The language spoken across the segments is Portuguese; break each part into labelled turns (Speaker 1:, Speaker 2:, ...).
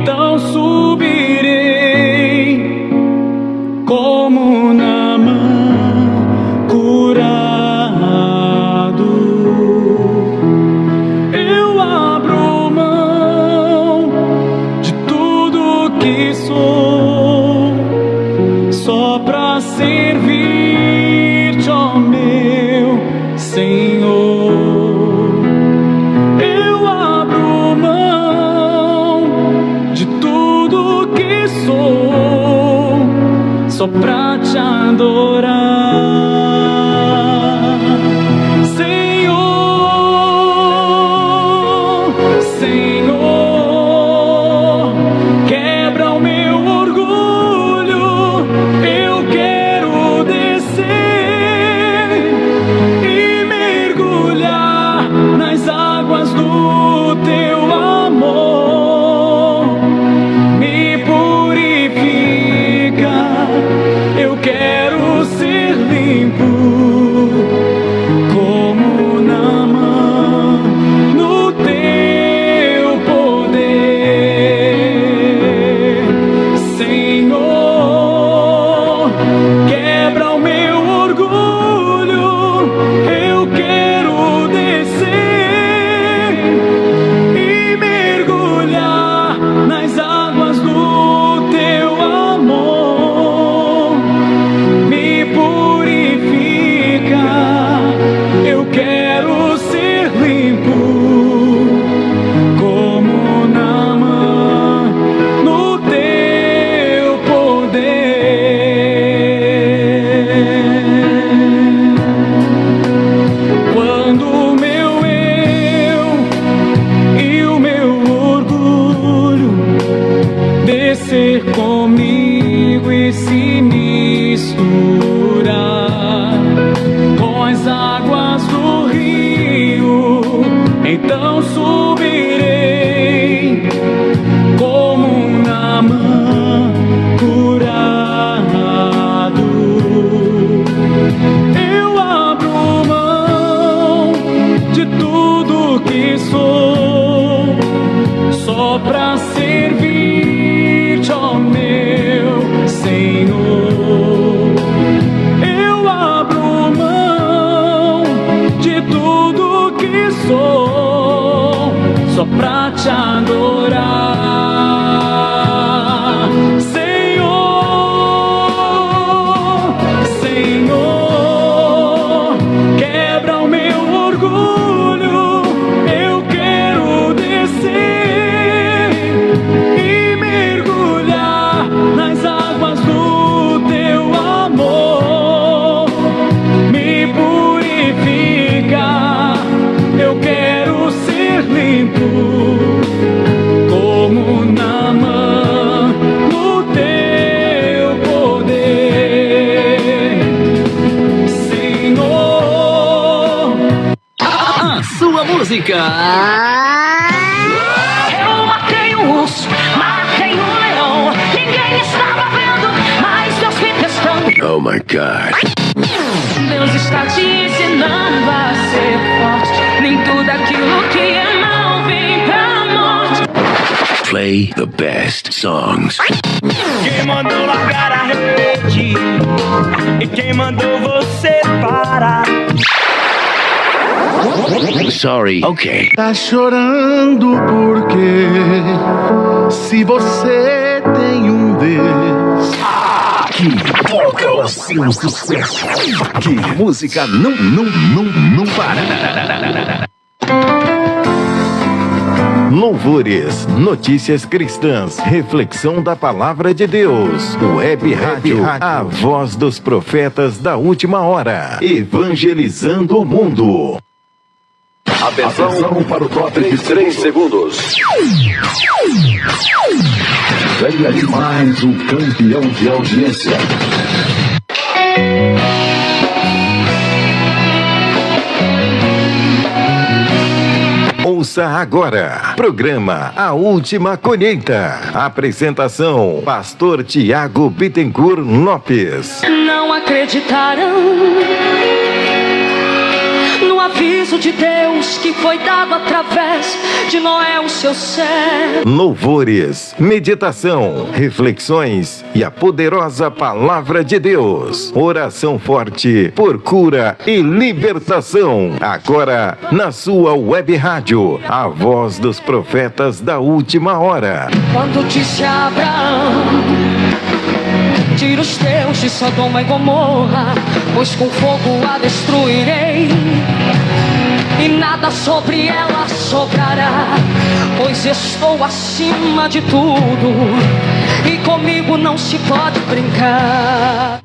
Speaker 1: então subirei como Naamã curado. Eu abro mão de tudo que sou só pra servir-te, ó meu Senhor. Eu abro mão de tudo que sou só pra te adorar, Senhor, Senhor. Quebra o meu orgulho, eu quero descer e mergulhar nas águas do teu amor. Me purifica, eu quero ser limpo como Naamã no teu poder, Senhor. Quebra o meu orgulho, eu quero descer e mergulhar nas águas do teu amor. Me purifica, eu quero ser limpo como Naamã no teu poder. Quando o meu eu e o meu orgulho descer comigo e se misturar com as águas do rio, então subirei como um Naamã curado. Eu abro mão de tudo que sou só pra servir-te, ó meu Senhor. Eu abro mão de tudo que sou só pra te adorar, Senhor, Senhor. Quebra o meu orgulho, eu quero descer e mergulhar nas águas do teu amor. Me purifica, eu quero ser limpo como Naamã no teu poder, Senhor.
Speaker 2: A sua música.
Speaker 3: Eu matei um urso, matei um leão. Ninguém estava vendo, mas Deus me testando.
Speaker 2: Oh my God.
Speaker 3: Deus está te ensinando a ser forte. Nem tudo aquilo que é mal vem pra morte.
Speaker 2: Play the best songs.
Speaker 4: Quem mandou largar a rede? E quem mandou você parar?
Speaker 2: Sorry. Okay.
Speaker 5: Tá chorando porque se você tem um Deus.
Speaker 2: Aqui toca o seu sucesso. Aqui música não para.
Speaker 6: Louvores, notícias cristãs, reflexão da palavra de Deus. Web Rádio, a voz dos profetas da última hora. Evangelizando o mundo.
Speaker 2: Atenção para o top de 3 segundos. Venha de mais um campeão de audiência.
Speaker 6: Ouça agora, programa A Última Colheita. Apresentação, Pastor Tiago Bittencourt Lopes.
Speaker 3: Não acreditaram no um aviso de Deus que foi dado através de Noé, o seu servo.
Speaker 6: Louvores, meditação, reflexões e a poderosa palavra de Deus. Oração forte por cura e libertação. Agora na sua web rádio, a voz dos profetas da última hora.
Speaker 3: Quando disse a Abraão: tira os teus de Sodoma e Gomorra, pois com fogo a destruirei, e nada sobre ela sobrará, pois estou acima de tudo, e comigo não se pode brincar.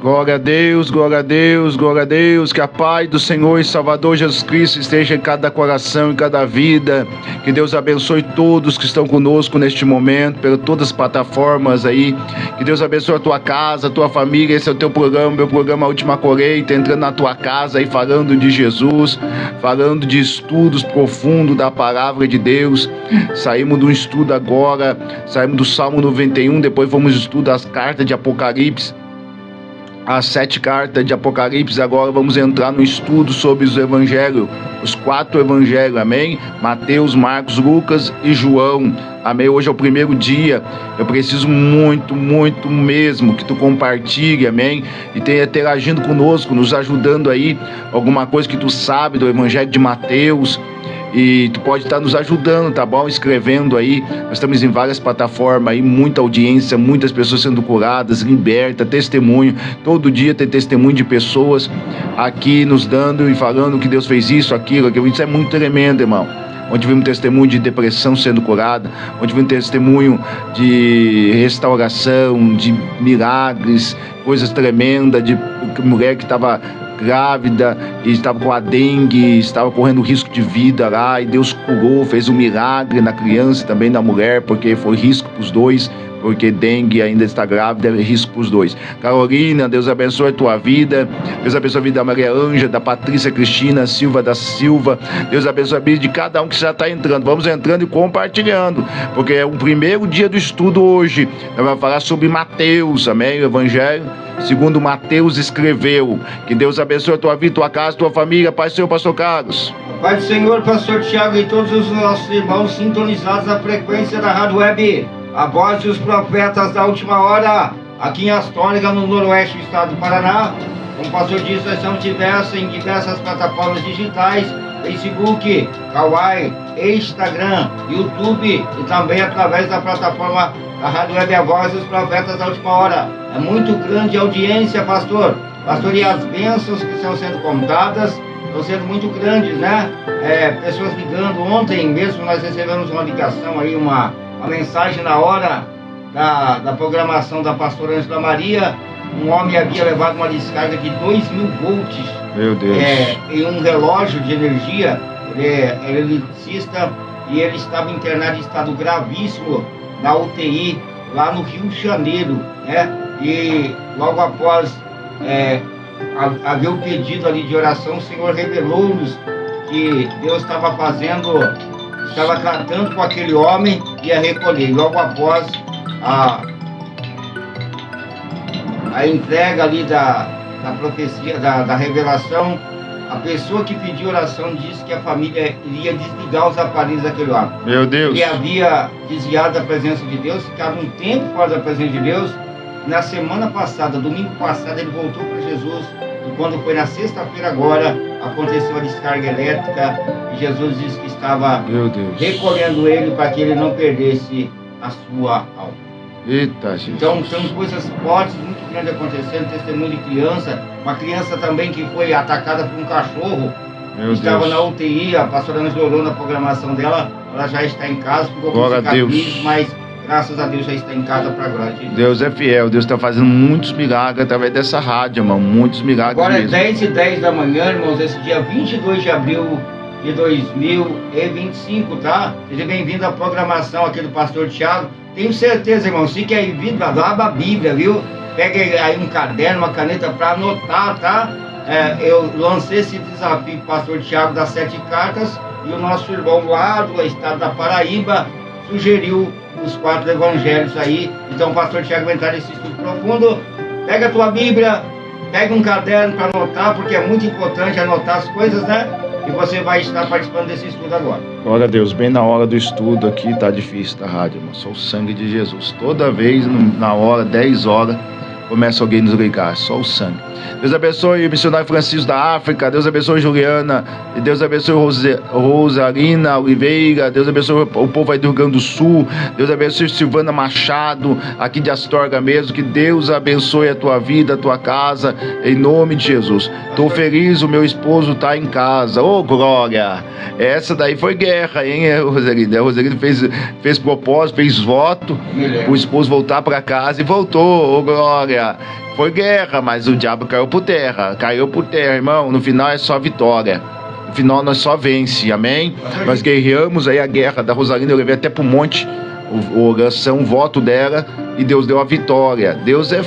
Speaker 5: Glória a Deus, glória a Deus, glória a Deus. Que a paz do Senhor e Salvador Jesus Cristo esteja em cada coração, em cada vida. Que Deus abençoe todos que estão conosco neste momento, por todas as plataformas aí. Que Deus abençoe a tua casa, a tua família. Esse é o teu programa, meu programa A Última Colheita, entrando na tua casa aí, falando de Jesus, falando de estudos profundos da palavra de Deus. Saímos do estudo agora, saímos do Salmo 91, depois vamos estudar as cartas de Apocalipse. As 7 cartas de Apocalipse. Agora vamos entrar no estudo sobre os evangelhos, os 4 evangelhos, amém? Mateus, Marcos, Lucas e João, amém? Hoje é o primeiro dia. Eu preciso muito mesmo que tu compartilhe, amém? E tenha interagindo conosco, nos ajudando aí, alguma coisa que tu sabe do evangelho de Mateus. E tu pode estar nos ajudando, tá bom? Escrevendo aí. Nós estamos em várias plataformas aí, muita audiência, muitas pessoas sendo curadas, libertas, testemunho. Todo dia tem testemunho de pessoas aqui nos dando e falando que Deus fez isso, aquilo. Isso é muito tremendo, irmão. Onde vimos testemunho de depressão sendo curada, onde vimos testemunho de restauração, de milagres, coisas tremendas, de mulher que estava grávida e estava com a dengue, estava correndo risco de vida lá, e Deus curou, fez um milagre na criança e também na mulher, porque foi risco para os dois, porque dengue ainda está grávida, é risco para os dois. Carolina, Deus abençoe a tua vida, Deus abençoe a vida da Maria Ângela, da Patrícia Cristina Silva da Silva, Deus abençoe a vida de cada um que já está entrando. Vamos entrando e compartilhando, porque é o primeiro dia do estudo hoje. Nós vamos falar sobre Mateus, amém? O Evangelho segundo Mateus escreveu. Que Deus abençoe a tua vida, tua casa, tua família. Pai do Senhor, pastor Carlos.
Speaker 7: Pai do Senhor, pastor Tiago e todos os nossos irmãos sintonizados na frequência da Rádio Web, a voz dos profetas da última hora, aqui em Astônica, no noroeste do estado do Paraná. Como o pastor disse, nós estamos em diversas plataformas digitais, Facebook, Kawaii, Instagram, YouTube e também através da plataforma da Rádio Web, a voz dos profetas da última hora. É muito grande a audiência, pastor. Pastor, e as bênçãos que estão sendo contadas estão sendo muito grandes, né? Pessoas ligando. Ontem mesmo nós recebemos uma ligação aí, uma mensagem na hora da programação da pastora Ângela Maria. Um homem havia levado uma descarga de 2.000 volts.
Speaker 5: Meu Deus.
Speaker 7: Em um relógio de energia. Ele é eletricista e ele estava internado em estado gravíssimo na UTI lá no Rio de Janeiro, né? E logo após haver o pedido ali de oração, o Senhor revelou-nos que Deus estava tratando com aquele homem e ia recolher. Logo após a entrega ali da profecia, da revelação, a pessoa que pediu oração disse que a família iria desligar os aparelhos daquele homem.
Speaker 5: Meu Deus.
Speaker 7: Ele havia desviado da presença de Deus, ficava um tempo fora da presença de Deus. Na semana passada, domingo passado, ele voltou para Jesus. E quando foi na sexta-feira agora, aconteceu a descarga elétrica. E Jesus disse que estava recolhendo ele para que ele não perdesse a sua alma.
Speaker 5: Eita, Jesus.
Speaker 7: Então, são coisas fortes, muito grandes acontecendo. Testemunho de criança, uma criança também que foi atacada por um cachorro. Estava na UTI, a pastora Ângela orou na programação dela. Ela já está em casa, ficou com cicatriz, mas graças a Deus já está em casa para a glória de Deus.
Speaker 5: Deus é fiel, Deus está fazendo muitos milagres através dessa rádio, irmão, muitos milagres.
Speaker 7: Agora
Speaker 5: mesmo.
Speaker 7: é 10h10 da manhã, irmãos, esse dia 22 de abril de 2025, tá? Seja bem-vindo à programação aqui do pastor Tiago. Tenho certeza, irmãos, fique aí, abra a Bíblia, viu? Pegue aí um caderno, uma caneta para anotar, tá? Eu lancei esse desafio para o pastor Tiago das 7 cartas e o nosso irmão lá do estado da Paraíba sugeriu os 4 evangelhos aí. Então o pastor Tiago vai entrar nesse estudo profundo. Pega a tua Bíblia, Pegue um caderno para anotar, porque é muito importante anotar as coisas, né? E você vai estar participando desse estudo agora.
Speaker 5: Glória a Deus, bem na hora do estudo aqui, tá difícil, tá rádio, irmão. Só o sangue de Jesus. Toda vez, na hora, 10 horas, começa alguém a nos ligar, só o sangue. Deus abençoe o missionário Francisco da África, Deus abençoe Juliana, e Deus abençoe Rosarina Oliveira, Deus abençoe o povo aí do Rio Grande do Sul, Deus abençoe Silvana Machado, aqui de Astorga mesmo, que Deus abençoe a tua vida, a tua casa, em nome de Jesus. Tô feliz, o meu esposo tá em casa, ô glória! Essa daí foi guerra, hein, Rosarina? A Rosarina fez propósito, fez voto, o esposo voltar para casa e voltou, ô glória! Foi guerra, mas o diabo caiu por terra, irmão. No final é só vitória. No final nós só vence, amém? Nós guerreamos aí a guerra da Rosalina, eu levei até pro monte, a oração, o voto dela, e Deus deu a vitória. Deus é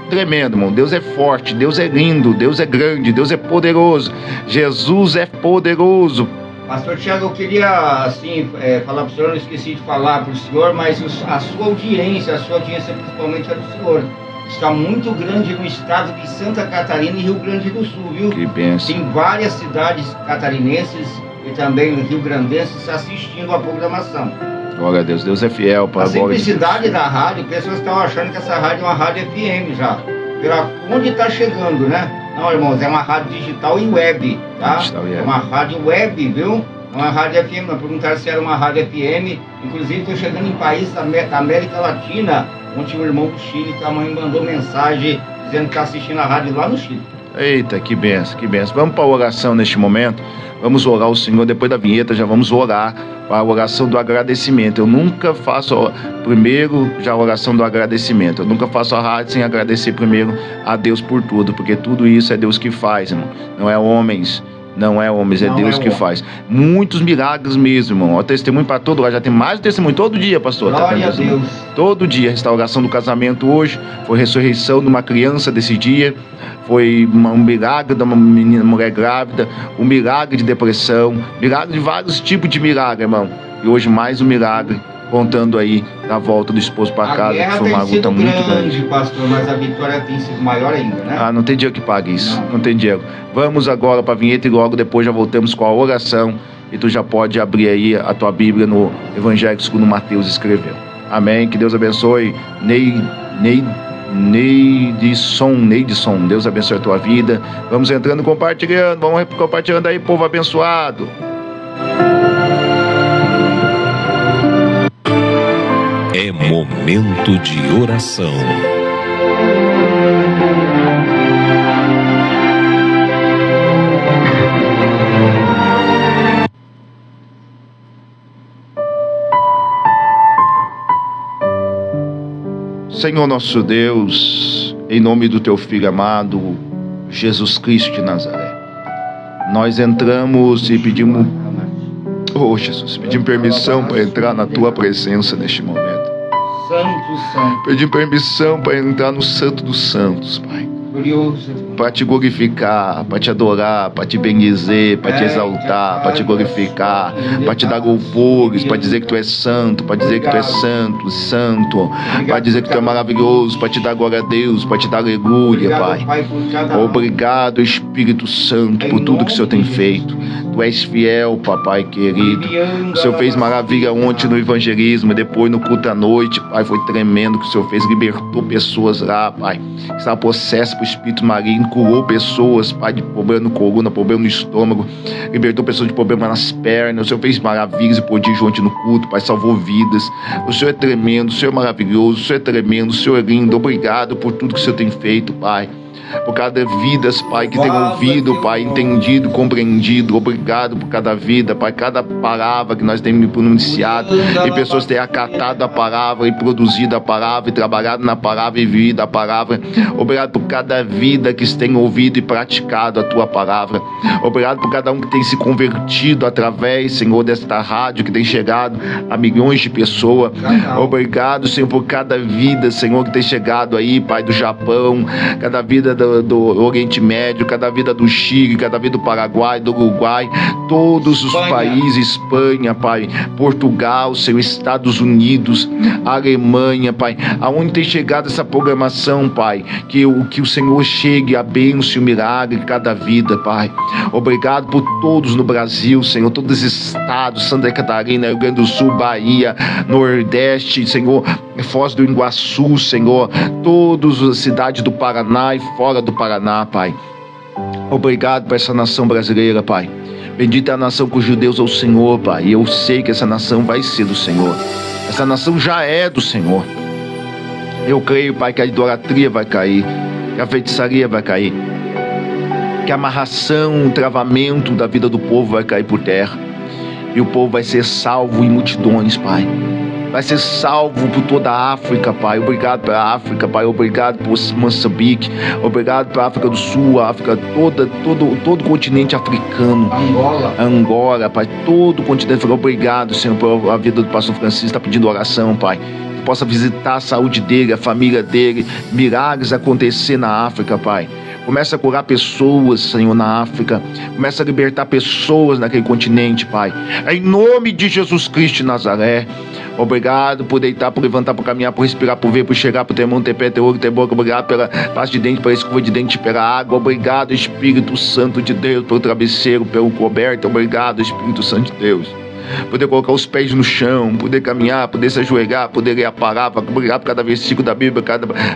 Speaker 5: tremendo, irmão. Deus é forte, Deus é lindo, Deus é grande, Deus é poderoso. Jesus é poderoso.
Speaker 7: Pastor Tiago, eu queria, assim, falar para o senhor, não esqueci de falar para o senhor, mas a sua audiência principalmente é do senhor. Está muito grande no estado de Santa Catarina e Rio Grande do Sul, viu?
Speaker 5: Que bênção.
Speaker 7: Tem várias cidades catarinenses e também rio-grandenses assistindo a programação.
Speaker 5: Glória a Deus, Deus é fiel para a glória de Deus.
Speaker 7: A simplicidade da rádio, pessoas estão achando que essa rádio é uma rádio FM já. Pela onde está chegando, né? Não, irmãos, é uma rádio digital e web, tá? É uma rádio web, viu? Não é uma rádio FM, não perguntaram se era uma rádio FM. Inclusive, estou chegando em países da América Latina. Ontem o irmão do Chile também mandou mensagem dizendo que está assistindo a rádio lá no Chile.
Speaker 5: Eita, que benção, que benção. Vamos para a oração neste momento. Vamos orar ao Senhor. Depois da vinheta já vamos orar para a oração do agradecimento. Eu nunca faço primeiro já a oração do agradecimento. Eu nunca faço a rádio sem agradecer primeiro a Deus por tudo, porque tudo isso é Deus que faz, irmão. Não é homens. Não é homens, é Deus que faz. Muitos milagres mesmo, irmão. O testemunho para todo lado. Já tem mais testemunho todo dia, pastor.
Speaker 7: Glória a Deus.
Speaker 5: Todo dia. Restauração do casamento hoje. Foi ressurreição de uma criança desse dia. Foi um milagre de uma menina, mulher grávida. Um milagre de depressão. Milagre de vários tipos de milagre, irmão. E hoje mais um milagre. Contando aí da volta do esposo para casa, que foi uma luta muito grande,
Speaker 7: pastor, mas a vitória tem sido maior ainda, né?
Speaker 5: Ah, não tem dinheiro que pague isso, não tem dinheiro. Vamos agora para a vinheta e logo depois já voltamos com a oração. E tu já pode abrir aí a tua Bíblia no Evangelho segundo Mateus escreveu. Amém, que Deus abençoe. Neidson, Deus abençoe a tua vida. Vamos entrando, compartilhando, vamos compartilhando aí, povo abençoado.
Speaker 8: É momento de oração.
Speaker 5: Senhor nosso Deus, em nome do teu Filho amado, Jesus Cristo de Nazaré, nós entramos e pedimos, Jesus, pedimos permissão para entrar na tua presença neste momento.
Speaker 7: Santo.
Speaker 5: Pedimos permissão para entrar no Santo dos Santos, Pai. Para te glorificar, para te adorar, para te bendizer, para te exaltar, para te glorificar, para te dar louvores, para dizer que tu és santo, para dizer que tu és santo, para dizer que tu é maravilhoso, para te dar glória a Deus, para te dar aleluia, Pai. Obrigado, Espírito Santo, por tudo que o Senhor tem feito. Tu és fiel, papai querido. O Senhor fez maravilha ontem no evangelismo, depois no culto à noite, Pai, foi tremendo que o Senhor fez, libertou pessoas lá, Pai, que estavam possessas por espírito maligno, curou pessoas, Pai, de problema no coluna, problema no estômago, libertou pessoas de problema nas pernas. O Senhor fez maravilhas e prodígios ontem no culto, Pai, salvou vidas. O Senhor é tremendo, o Senhor é maravilhoso, o Senhor é tremendo, o Senhor é lindo. Obrigado por tudo que o Senhor tem feito, Pai, por cada vida, Pai, que tem ouvido, Pai, entendido, compreendido. Obrigado por cada vida, Pai, cada palavra que nós temos pronunciado, e pessoas têm acatado a palavra e produzido a palavra e trabalhado na palavra e vivido a palavra. Obrigado por cada vida que tem ouvido e praticado a tua palavra. Obrigado por cada um que tem se convertido através, Senhor, desta rádio que tem chegado a milhões de pessoas. Obrigado, Senhor, por cada vida, Senhor, que tem chegado aí, Pai, do Japão, cada vida do Oriente Médio, cada vida do Chile, cada vida do Paraguai, do Uruguai, todos os países, Espanha, Pai, Portugal, Senhor, Estados Unidos, Alemanha, Pai, aonde tem chegado essa programação, Pai, que o Senhor chegue a bênção e o milagre em cada vida, Pai. Obrigado por todos no Brasil, Senhor, todos os estados, Santa Catarina, Rio Grande do Sul, Bahia, Nordeste, Senhor, Foz do Iguaçu, Senhor, todas as cidades do Paraná e fora do Paraná, Pai. Obrigado por essa nação brasileira, Pai. Bendita é a nação cujos Deus é o Senhor, Pai. E eu sei que essa nação vai ser do Senhor. Essa nação já é do Senhor. Eu creio, Pai, que a idolatria vai cair, que a feitiçaria vai cair, que a amarração, o travamento da vida do povo vai cair por terra. E o povo vai ser salvo em multidões, Pai. Vai ser salvo por toda a África, Pai. Obrigado pela África, Pai. Obrigado por Moçambique. Obrigado pela África do Sul, a África todo o continente africano. Angola, Pai. Todo o continente africano. Obrigado, Senhor, pela vida do pastor Francisco. Está pedindo oração, Pai. Que possa visitar a saúde dele, a família dele. Milagres acontecer na África, Pai. Começa a curar pessoas, Senhor, na África. Começa a libertar pessoas naquele continente, Pai. Em nome de Jesus Cristo de Nazaré. Obrigado por deitar, por levantar, por caminhar, por respirar, por ver, por chegar, por ter mão, ter pé, ter olho, ter boca. Obrigado pela pasta de dente, pela escova de dente, pela água. Obrigado, Espírito Santo de Deus, pelo travesseiro, pelo coberto. Obrigado, Espírito Santo de Deus. Poder colocar os pés no chão, poder caminhar, poder se ajoelhar, poder ler a palavra. Obrigado por cada versículo da Bíblia,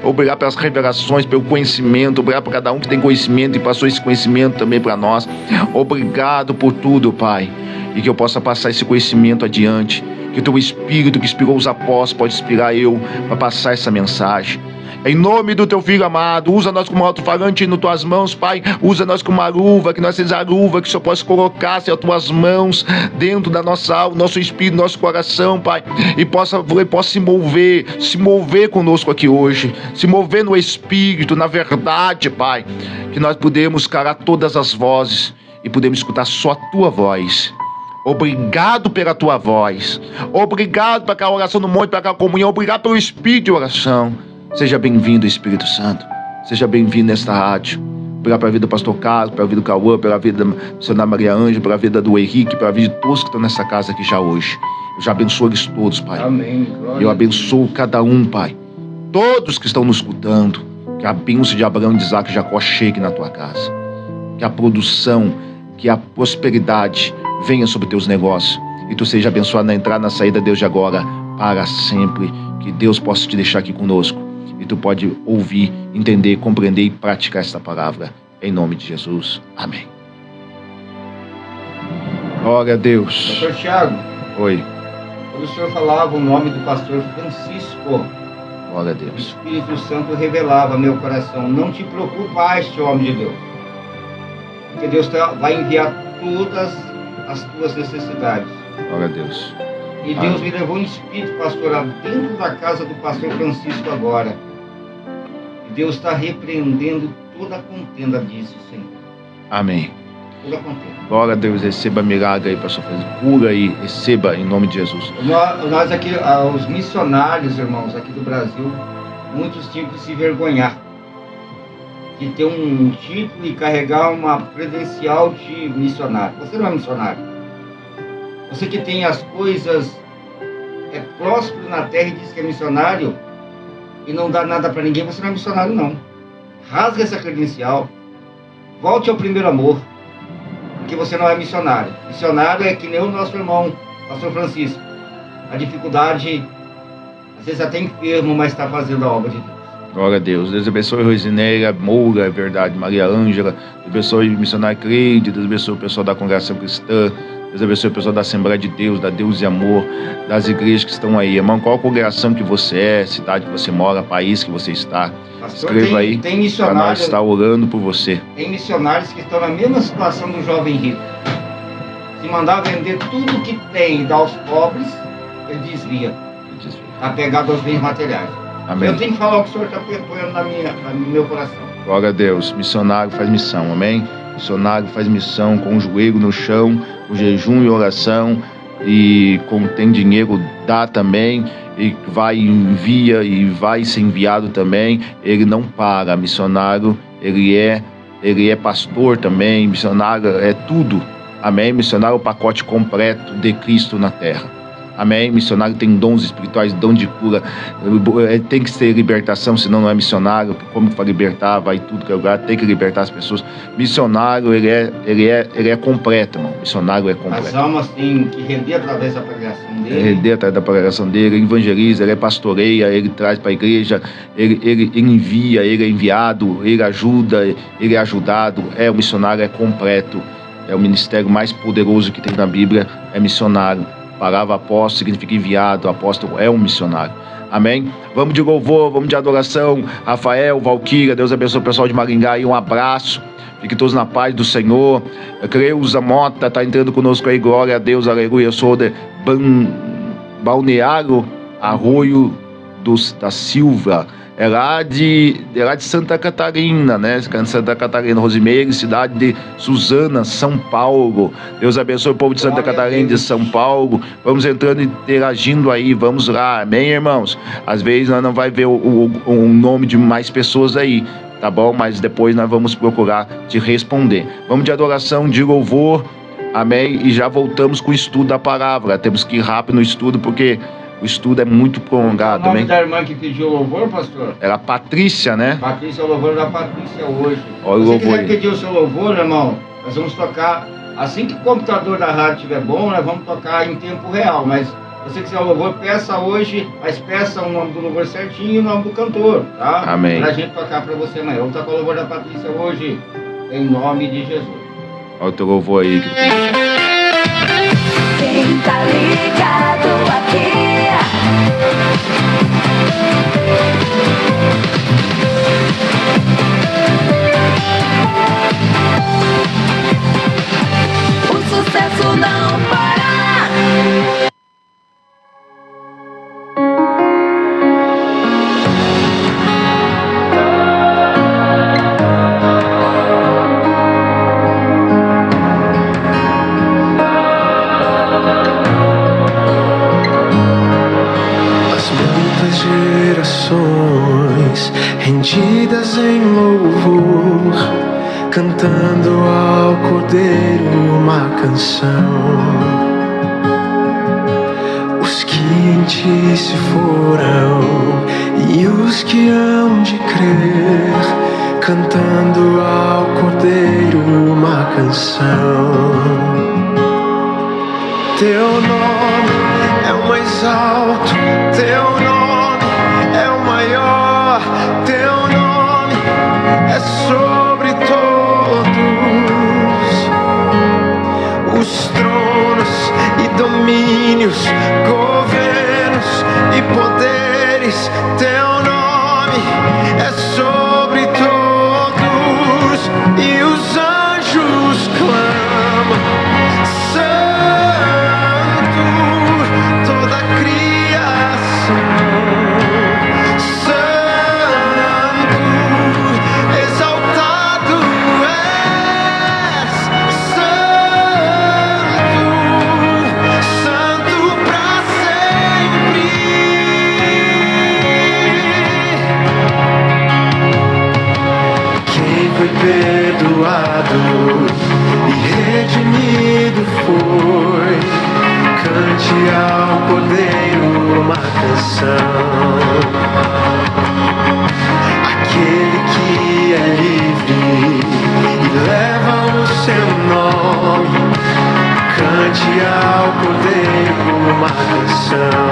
Speaker 5: obrigado pelas revelações, pelo conhecimento. Obrigado por cada um que tem conhecimento e passou esse conhecimento também para nós. Obrigado por tudo, Pai. E que eu possa passar esse conhecimento adiante. Que o Teu Espírito que inspirou os apóstolos pode inspirar eu para passar essa mensagem. Em nome do Teu Filho amado, usa nós como alto-falante nas Tuas mãos, Pai. Usa nós como uma luva, que nós sejamos a luva, que o Senhor possa colocar as Tuas mãos dentro da nossa alma, nosso espírito, nosso coração, Pai. E possa se mover conosco aqui hoje. Se mover no Espírito, na verdade, Pai. Que nós podemos calar todas as vozes e podemos escutar só a Tua voz. Obrigado pela Tua voz. Obrigado por aquela oração no monte, por aquela comunhão. Obrigado pelo Espírito de oração. Seja bem-vindo, Espírito Santo. Seja bem-vindo nesta rádio. Obrigado pela vida do pastor Carlos, pela vida do Cauã, pela vida da missionária Maria Ângela, pela vida do Henrique, pela vida de todos que estão nessa casa aqui já hoje. Eu já abençoo eles todos, Pai. Amém. Eu abençoo cada um, Pai. Todos que estão nos escutando. Que a bênção de Abraão, de Isaac e Jacó chegue na tua casa. Que a produção, que a prosperidade venha sobre teus negócios. E tu seja abençoado na entrada e na saída, Deus, de agora para sempre. Que Deus possa te deixar aqui conosco. E tu pode ouvir, entender, compreender e praticar esta palavra. Em nome de Jesus. Amém. Glória a Deus.
Speaker 7: Pastor Thiago.
Speaker 5: Oi.
Speaker 7: Quando o senhor falava o nome do pastor Francisco,
Speaker 5: glória a
Speaker 7: o
Speaker 5: Deus.
Speaker 7: Espírito Santo revelava meu coração. Não te preocupaste, homem de Deus. Porque Deus vai enviar todas as tuas necessidades.
Speaker 5: Glória a Deus.
Speaker 7: E Deus me levou em espírito, pastor, dentro da casa do pastor Francisco agora. E Deus está repreendendo toda a contenda disso, Senhor.
Speaker 5: Amém.
Speaker 7: Toda a contenda.
Speaker 5: Glória a Deus, receba milagre aí, pastor Francisco. Cura aí, receba em nome de Jesus.
Speaker 7: Nós aqui, os missionários, irmãos, aqui do Brasil, muitos tinham que se vergonhar de ter um título e carregar uma credencial de missionário. Você não é missionário. Você que tem as coisas próspero na terra e diz que é missionário e não dá nada para ninguém, você não é missionário, não. Rasga essa credencial, volte ao primeiro amor, porque você não é missionário. Missionário é que nem o nosso irmão, pastor Francisco. A dificuldade, às vezes até enfermo, mas está fazendo a obra de Deus.
Speaker 5: Glória a Deus. Deus abençoe Rosineira Moura, é verdade, Maria Ângela. Deus abençoe o missionário Creide. Deus abençoe o pessoal da Congregação Cristã. Deus abençoe o pessoal da Assembleia de Deus, da Deus e Amor, das igrejas que estão aí. Irmão, qual congregação que você é, cidade que você mora, país que você está?
Speaker 7: Pastor,
Speaker 5: escreva aí para nós estar orando por você.
Speaker 7: Tem missionários que estão na mesma situação do jovem rico. Se mandar vender tudo que tem e dar aos pobres, ele desvia. Apegado aos bens materiais.
Speaker 5: Amém.
Speaker 7: Eu tenho que falar o que o senhor está pondo no meu coração.
Speaker 5: Glória a Deus. Missionário faz missão, amém? Missionário faz missão com o joelho no chão, com jejum e oração, e como tem dinheiro, dá também, e vai, envia e vai ser enviado também. Ele não para. Missionário, ele é pastor também, missionário é tudo. Amém? Missionário é o pacote completo de Cristo na terra. Amém? Missionário tem dons espirituais, dom de cura. Tem que ter libertação, senão não é missionário. Como que vai libertar? Vai tudo que é lugar, tem que libertar as pessoas. Missionário, ele é completo, irmão. Missionário é completo.
Speaker 7: As almas têm que render através da pregação dele.
Speaker 5: Render através da pregação dele, ele evangeliza, ele pastoreia, ele traz para a igreja, ele envia, ele é enviado, ele ajuda, ele é ajudado. O missionário é completo. É o ministério mais poderoso que tem na Bíblia, é missionário. A palavra apóstolo significa enviado, apóstolo é um missionário. Amém? Vamos de louvor, vamos de adoração. Rafael, Valquíria, Deus abençoe o pessoal de Maringá e um abraço. Fiquem todos na paz do Senhor. Creuza Mota está entrando conosco aí, glória a Deus, aleluia. Eu sou de Balneário Arroio da Silva. É lá de Santa Catarina, né? Santa Catarina, Rosimeire, cidade de Suzana, São Paulo. Deus abençoe o povo de Santa Catarina, de São Paulo. Vamos entrando e interagindo aí, vamos lá, amém, irmãos? Às vezes nós não vai ver o nome de mais pessoas aí, tá bom? Mas depois nós vamos procurar te responder. Vamos de adoração, de louvor, amém? E já voltamos com o estudo da palavra. Temos que ir rápido no estudo, porque o estudo é muito prolongado.
Speaker 7: O nome da irmã que pediu o louvor, pastor?
Speaker 5: Era Patrícia, né?
Speaker 7: Patrícia, o louvor da Patrícia hoje.
Speaker 5: Olha o
Speaker 7: Se você
Speaker 5: louvor
Speaker 7: quiser
Speaker 5: aí.
Speaker 7: pedir o seu louvor, irmão, nós vamos tocar, assim que o computador da rádio estiver bom, nós vamos tocar em tempo real. Mas se você quiser o louvor, peça hoje, mas peça o nome do louvor certinho e o nome do cantor, tá?
Speaker 5: Amém.
Speaker 7: Pra gente tocar pra você amanhã. Vamos tocar o louvor da Patrícia hoje, em nome de Jesus.
Speaker 5: Olha o teu louvor aí.
Speaker 9: Quem tá ligado aqui? O sucesso não para.
Speaker 10: Gerações rendidas em louvor, cantando ao Cordeiro uma canção. Os que em ti se foram e os que hão de crer, cantando ao Cordeiro uma canção. Teu nome é o mais alto, teu nome é o maior, teu nome é sobre todos. Os tronos e domínios, governos e poderes, teu nome é sobre todos. E os anjos clamam, toda a criação, Santo, exaltado és, Santo, Santo pra sempre. Quem foi perdoado e redimido foi, cante ao Cordeiro uma canção. Aquele que é livre e leva o seu nome, cante ao Cordeiro uma canção.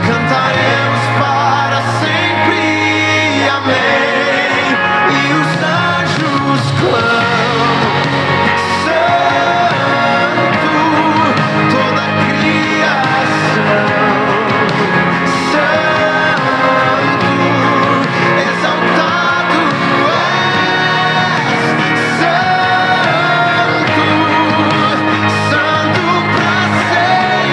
Speaker 10: Cantaremos para sempre, amém. E os anjos clamam, toda a criação, Santo, exaltado és, Santo, Santo pra sempre.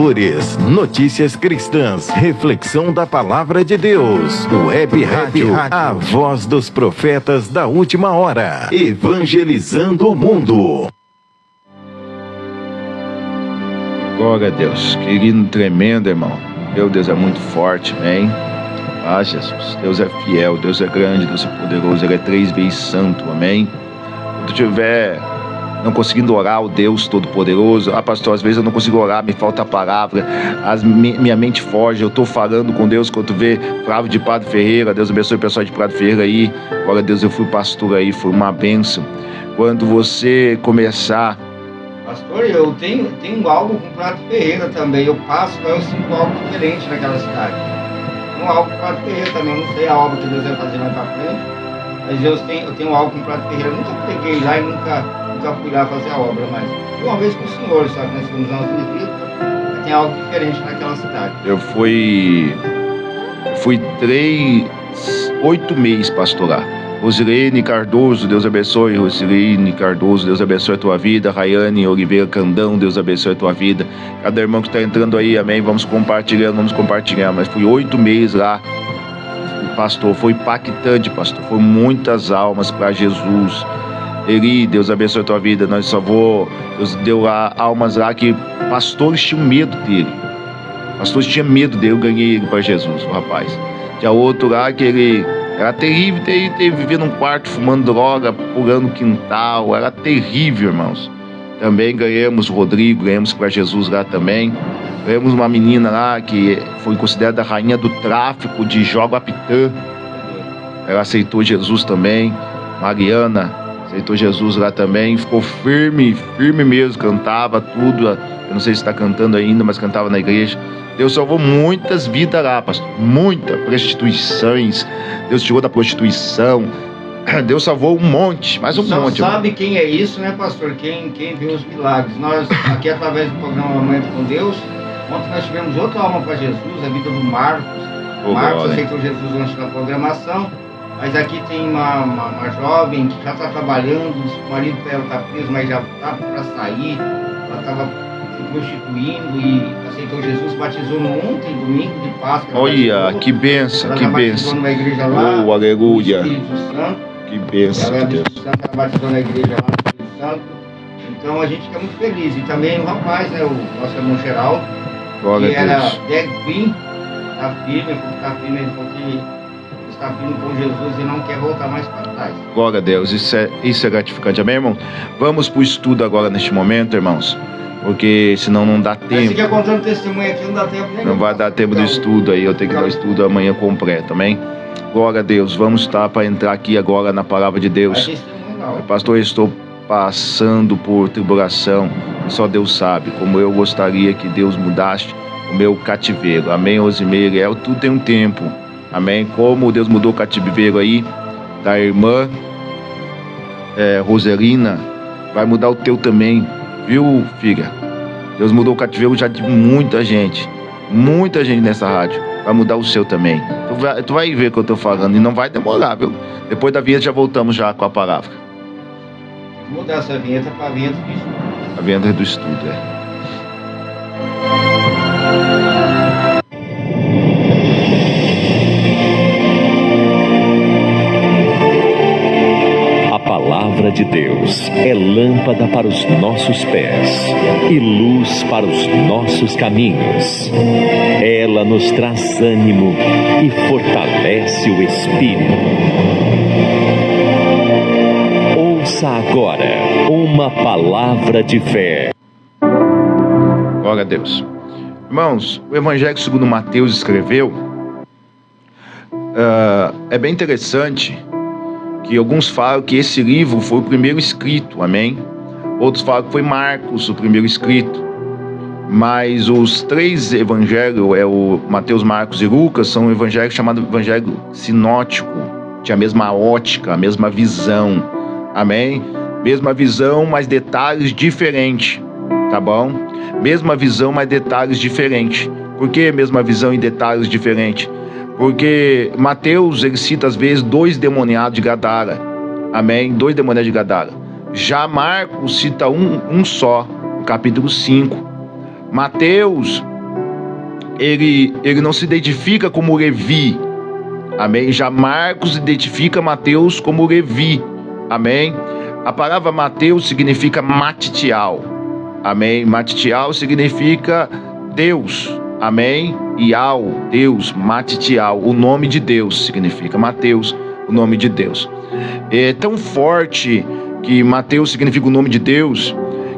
Speaker 6: louvores, notícias cristãs, reflexão da palavra de Deus. Web Rádio, a voz dos profetas da última hora, evangelizando o mundo.
Speaker 5: Glória a Deus, querido, tremendo, irmão. Meu Deus é muito forte, amém? Ah, Jesus, Deus é fiel, Deus é grande, Deus é poderoso, Ele é 3 vezes santo, amém? Quando tu estiver não conseguindo orar ao Deus Todo-Poderoso, pastor, às vezes eu não consigo orar, me falta a palavra, minha mente foge, eu estou falando com Deus. Quando tu vê Flávio de Prado Ferreira, Deus abençoe o pessoal de Prado Ferreira aí, glória a Deus, eu fui pastor aí, foi uma bênção. Quando você começar...
Speaker 7: Pastor, eu tenho algo com Prado Ferreira também, eu passo, mas eu sinto algo diferente naquela cidade. Um algo com Prado Ferreira também, eu não sei a obra que Deus vai fazer mais pra frente, mas eu tenho algo com Prado Ferreira, eu nunca peguei lá e nunca fui lá fazer a obra, mas uma vez com o senhor, sabe, nós fomos lá nas visitas, tem algo diferente naquela cidade. Eu fui 8 meses pastorar. Rosilene Cardoso, Deus abençoe. Rosilene Cardoso, Deus abençoe a tua vida. Rayane Oliveira Candão, Deus abençoe a tua vida. Cada irmão que está entrando aí, amém, vamos compartilhar. Mas fui 8 meses lá, pastor, foi impactante, pastor, foi muitas almas para Jesus. Eli, Deus abençoe a tua vida. Deus deu lá almas lá que pastores tinham medo dele. Pastores tinham medo dele, eu ganhei ele para Jesus, o rapaz. Tinha outro lá que ele era terrível, vivia num quarto fumando droga, pulando quintal, era terrível, irmãos. Também ganhamos o Rodrigo, ganhamos para Jesus lá também. Ganhamos uma menina lá que foi considerada a rainha do tráfico de Joguapitã. Ela aceitou Jesus também. Mariana aceitou Jesus lá também, ficou firme mesmo, cantava tudo. Eu não sei se está cantando ainda, mas cantava na igreja. Deus salvou muitas vidas lá, pastor, muitas prostituições. Deus tirou da prostituição. Deus salvou um monte, mais um monte. Você sabe quem é isso, né, pastor? Quem vê os milagres. Nós, aqui através do programa Momento com Deus, ontem nós tivemos outra alma para Jesus, a vida do Marcos. Marcos aceitou Jesus antes da programação. Mas aqui tem uma jovem que já está trabalhando, o marido dela está preso, mas já está para sair. Ela estava se prostituindo e aceitou Jesus, batizou ontem, domingo de Páscoa. Olha, que benção, que benção. Ela batizou numa igreja lá, oh, aleluia. Espírito Santo. Que benção, ela Deus. Ela batizou na igreja lá, no Espírito Santo. Então a gente fica muito feliz. E também o rapaz, né, o nosso irmão Geraldo, que era drag queen, está firme, ele falou que está firme com Jesus e não quer voltar mais para trás. Glória a Deus, isso é gratificante, amém, irmão? Vamos para o estudo agora neste momento, irmãos, porque senão não dá tempo. Se quer contando testemunho aqui, não dá tempo nem. Não vai dar tempo do estudo aí, eu tenho que dar o estudo amanhã completo, amém? Glória a Deus, vamos estar para entrar aqui agora na palavra de Deus. Pastor, eu estou passando por tribulação, só Deus sabe, como eu gostaria que Deus mudasse o meu cativeiro, amém, Rosimeira? Tudo tem um tempo. Amém? Como Deus mudou o cativeiro aí da irmã Roselina, vai mudar o teu também, viu, filha? Deus mudou o cativeiro já de muita gente nessa rádio. Vai mudar o seu também. Tu vai ver o que eu tô falando e não vai demorar, viu? Depois da vinheta já voltamos já com a palavra. Vou mudar essa vinheta para a vinheta do estudo. A vinheta do estudo,
Speaker 8: A palavra de Deus é lâmpada para os nossos pés e luz para os nossos caminhos. Ela nos traz ânimo e fortalece o espírito. Ouça agora uma palavra de fé.
Speaker 5: Glória a Deus. Irmãos, o Evangelho segundo Mateus escreveu, é bem interessante que alguns falam que esse livro foi o primeiro escrito, amém? Outros falam que foi Marcos o primeiro escrito. Mas os 3 evangelhos, o Mateus, Marcos e Lucas, são um evangelho chamado evangelho sinótico. Tinha a mesma ótica, a mesma visão, amém? Mesma visão, mas detalhes diferentes, tá bom? Mesma visão, mas detalhes diferentes. Por que mesma visão e detalhes diferentes? Porque Mateus, ele cita às vezes 2 demoniados de Gadara, amém? 2 demoniados de Gadara. Já Marcos cita um só, no capítulo 5. Mateus ele não se identifica como Levi, amém? Já Marcos identifica Mateus como Levi, amém? A palavra Mateus significa Matitial, amém? Matitial significa Deus, amém? Ial, Deus, Matitial, o nome de Deus significa Mateus, o nome de Deus. É tão forte que Mateus significa o nome de Deus,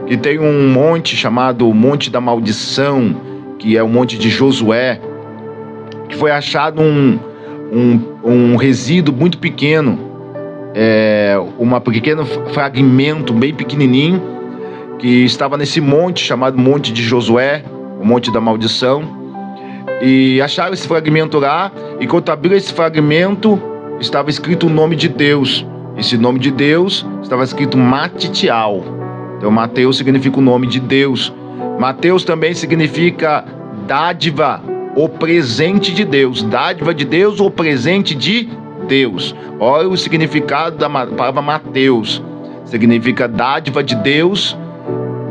Speaker 5: que tem um monte chamado Monte da Maldição, que é o Monte de Josué, que foi achado um resíduo muito pequeno, um pequeno fragmento bem pequenininho, que estava nesse monte chamado Monte de Josué, o Monte da Maldição, e acharam esse fragmento lá, e quando abriram esse fragmento, estava escrito o nome de Deus. Esse nome de Deus estava escrito Matitial. Então Mateus significa o nome de Deus. Mateus também significa dádiva, o presente de Deus. Dádiva de Deus ou presente de Deus. Olha o significado da palavra Mateus. Significa dádiva de Deus,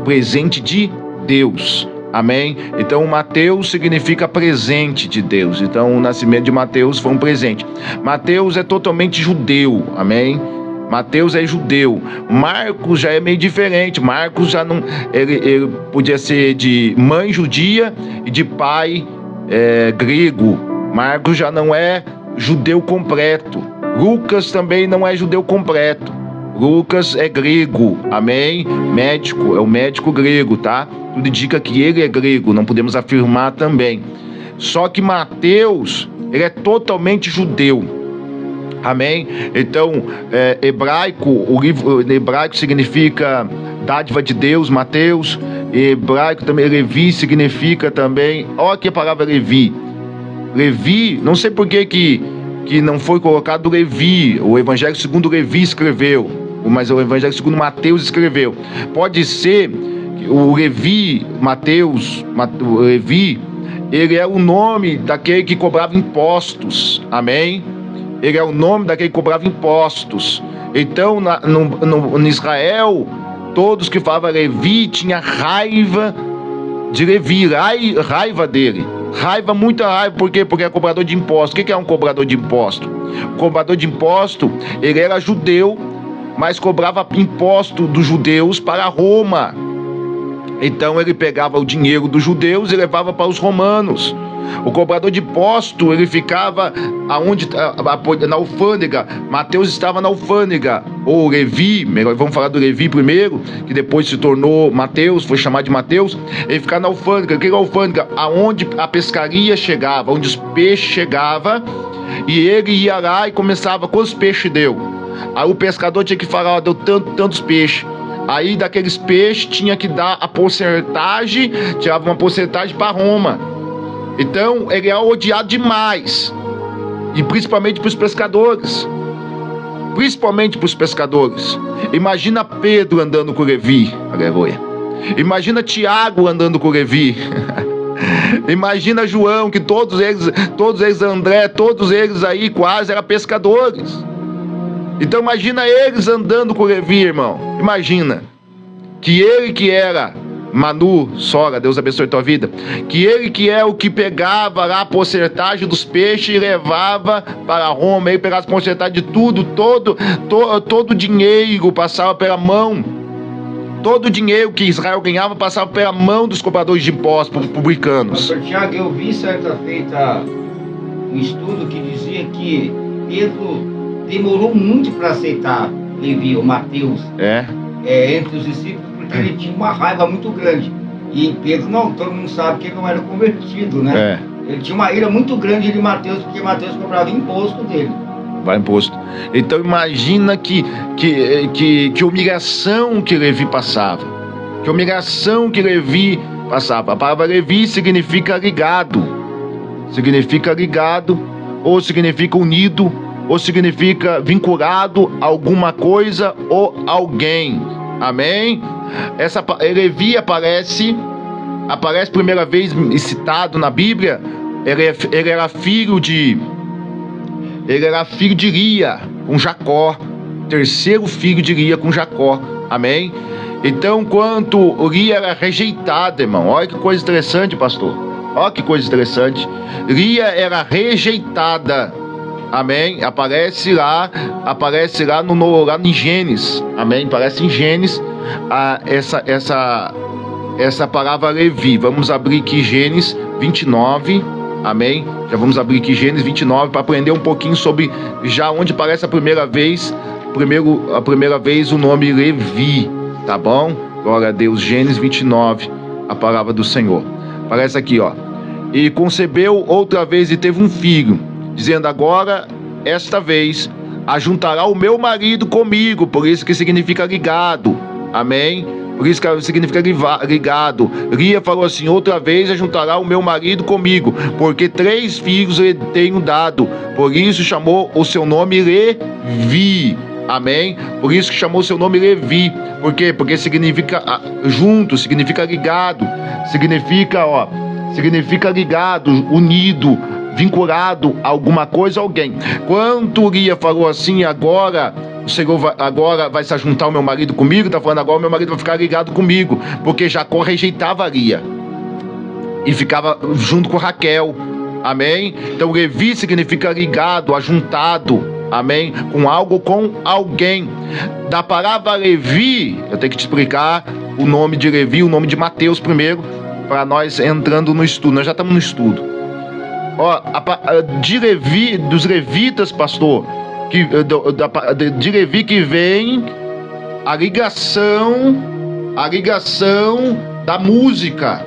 Speaker 5: presente de Deus. Amém? Então Mateus significa presente de Deus. Então o nascimento de Mateus foi um presente. Mateus é totalmente judeu. Amém? Mateus é judeu. Marcos já é meio diferente. Marcos já não, ele podia ser de mãe judia e de pai grego. Marcos já não é judeu completo. Lucas também não é judeu completo. Lucas é grego, amém? Médico, é o médico grego, tá? Tudo indica que ele é grego, não podemos afirmar também. Só que Mateus, ele é totalmente judeu, amém? Então, hebraico, o livro hebraico significa dádiva de Deus, Mateus. Hebraico também, Levi significa também, olha aqui a palavra Levi. Levi, não sei por que não foi colocado Levi, o Evangelho segundo Levi escreveu, mas o Evangelho segundo Mateus escreveu. Pode ser que o Levi, o Levi, ele é o nome daquele que cobrava impostos, amém? Ele é o nome daquele que cobrava impostos. Então, no Israel, todos que falavam Levi tinham raiva de Levi, raiva dele. Raiva, muita raiva, por quê? Porque é cobrador de imposto. O que é um cobrador de imposto? O cobrador de imposto, ele era judeu, mas cobrava imposto dos judeus para Roma. Então ele pegava o dinheiro dos judeus e levava para os romanos. O cobrador de imposto, ele ficava na alfândega. Mateus estava na alfândega. Ou Levi, vamos falar do Levi primeiro, que depois se tornou Mateus, foi chamado de Mateus. Ele ficava na alfândega. O que é a alfândega? Aonde a pescaria chegava, onde os peixes chegavam. E ele ia lá e começava, quantos peixes deu? Aí o pescador tinha que falar, deu tantos peixes. Aí daqueles peixes tinha que dar a porcentagem, tirava uma porcentagem para Roma. Então ele é odiado demais. E principalmente para os pescadores. Principalmente para os pescadores. Imagina Pedro andando com Levi. Aleluia. Imagina Tiago andando com Levi. Imagina João, que todos eles André, todos eles aí quase eram pescadores. Então imagina eles andando com Levi, irmão. Imagina que ele que era Manu, Sora, Deus abençoe tua vida, que ele que é o que pegava lá a porcentagem dos peixes e levava para Roma. Ele pegava a porcentagem de tudo, todo o dinheiro passava pela mão. Todo o dinheiro que Israel ganhava passava pela mão dos cobradores de impostos publicanos.
Speaker 7: Pastor Tiago, eu vi certa feita um estudo que dizia que Pedro demorou muito para aceitar Levi, ou Mateus, entre os discípulos, porque ele tinha uma raiva muito grande. E Pedro não, todo mundo sabe que ele não era convertido, né? Ele tinha uma ira muito grande de Mateus, porque Mateus cobrava imposto dele.
Speaker 5: Vai imposto. Então imagina que humilhação que Levi passava. Que humilhação que Levi passava. A palavra Levi significa ligado. Significa ligado, ou significa unido, ou significa vinculado a alguma coisa ou alguém. Amém? Levi aparece primeira vez citado na Bíblia. Ele era filho de Lia com Jacó, terceiro filho de Lia com Jacó, amém? Então, quando Lia era rejeitada, irmão, olha que coisa interessante, pastor. Olha que coisa interessante. Lia era rejeitada. Amém? Aparece lá lá em Gênesis. Amém? Aparece em Gênesis essa palavra Levi. Vamos abrir aqui Gênesis 29. Amém? Já vamos abrir aqui Gênesis 29 para aprender um pouquinho sobre já onde aparece a primeira vez o nome Levi. Tá bom? Glória a Deus. Gênesis 29, a palavra do Senhor. Aparece aqui, ó. E concebeu outra vez e teve um filho, dizendo: agora, esta vez, ajuntará o meu marido comigo. Por isso que significa ligado. Amém? Por isso que significa ligado. Lia falou assim: outra vez ajuntará o meu marido comigo, porque 3 filhos lhe tenho dado. Por isso chamou o seu nome Levi. Amém? Por isso que chamou o seu nome Levi. Por quê? Porque significa junto, significa ligado. Significa ligado, unido, vinculado a alguma coisa, a alguém. Quando Lia falou assim: agora o Senhor agora vai se ajuntar o meu marido comigo, está falando agora o meu marido vai ficar ligado comigo, porque Jacó rejeitava Lia e ficava junto com Raquel. Amém? Então Levi significa ligado, ajuntado. Amém? Com algo, com alguém. Da palavra Levi, eu tenho que te explicar o nome de Levi, o nome de Mateus primeiro, para nós entrando no estudo. Nós já estamos no estudo. Ó, de Levi, dos levitas, pastor, de Levi que vem a ligação da música,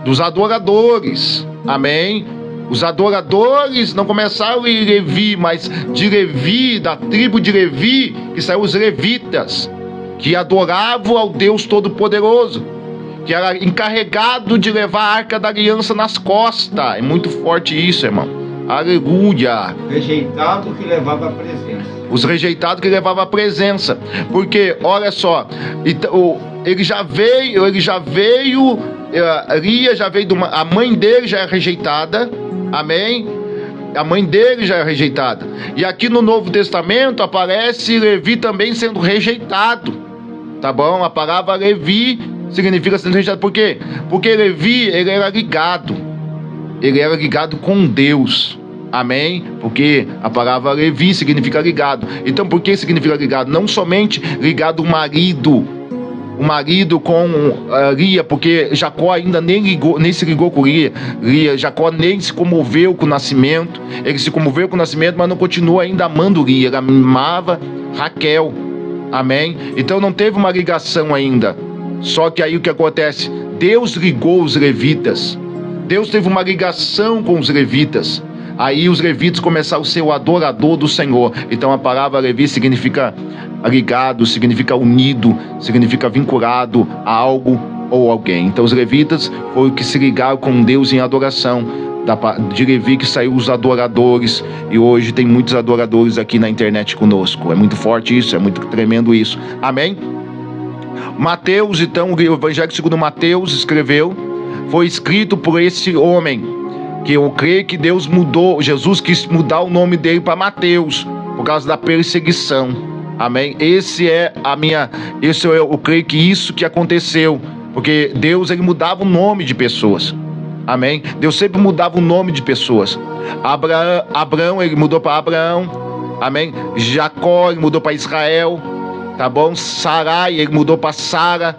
Speaker 5: dos adoradores. Amém? Os adoradores não começaram em Levi, mas de Levi, da tribo de Levi, que saiu os levitas, que adoravam ao Deus Todo-Poderoso, que era encarregado de levar a Arca da Aliança nas costas. É muito forte isso, irmão. Aleluia.
Speaker 7: Rejeitado que levava a presença.
Speaker 5: Os rejeitados que levavam a presença. Porque, olha só, ele já veio, Lia já veio a mãe dele já é rejeitada. Amém? A mãe dele já é rejeitada. E aqui no Novo Testamento aparece Levi também sendo rejeitado. Tá bom? A palavra Levi significa sendo rejeitado. Por quê? Porque Levi, ele era ligado. Ele era ligado com Deus. Amém? Porque a palavra Levi significa ligado. Então, por que significa ligado? Não somente ligado o marido com Lia, porque Jacó ainda nem se ligou com Lia. Jacó nem se comoveu com o nascimento. Ele se comoveu com o nascimento, mas não continua ainda amando Lia. Ele amava Raquel. Amém? Então não teve uma ligação ainda. Só que aí o que acontece? Deus ligou os levitas. Deus teve uma ligação com os levitas. Aí os levitas começaram a ser o adorador do Senhor. Então a palavra Levi significa ligado, significa unido, significa vinculado a algo ou alguém. Então os levitas foram que se ligaram com Deus em adoração. De Levi que saiu os adoradores. E hoje tem muitos adoradores aqui na internet conosco. É muito forte isso, é muito tremendo isso. Amém? Mateus, então, o Evangelho segundo Mateus escreveu, foi escrito por esse homem, que eu creio que Deus mudou, Jesus quis mudar o nome dele para Mateus, por causa da perseguição. Amém? Eu creio que isso que aconteceu, porque Deus, ele mudava o nome de pessoas. Amém? Deus sempre mudava o nome de pessoas. Abraão, ele mudou para Abraão. Amém? Jacó, ele mudou para Israel. Tá bom? Sarai, ele mudou para Sara.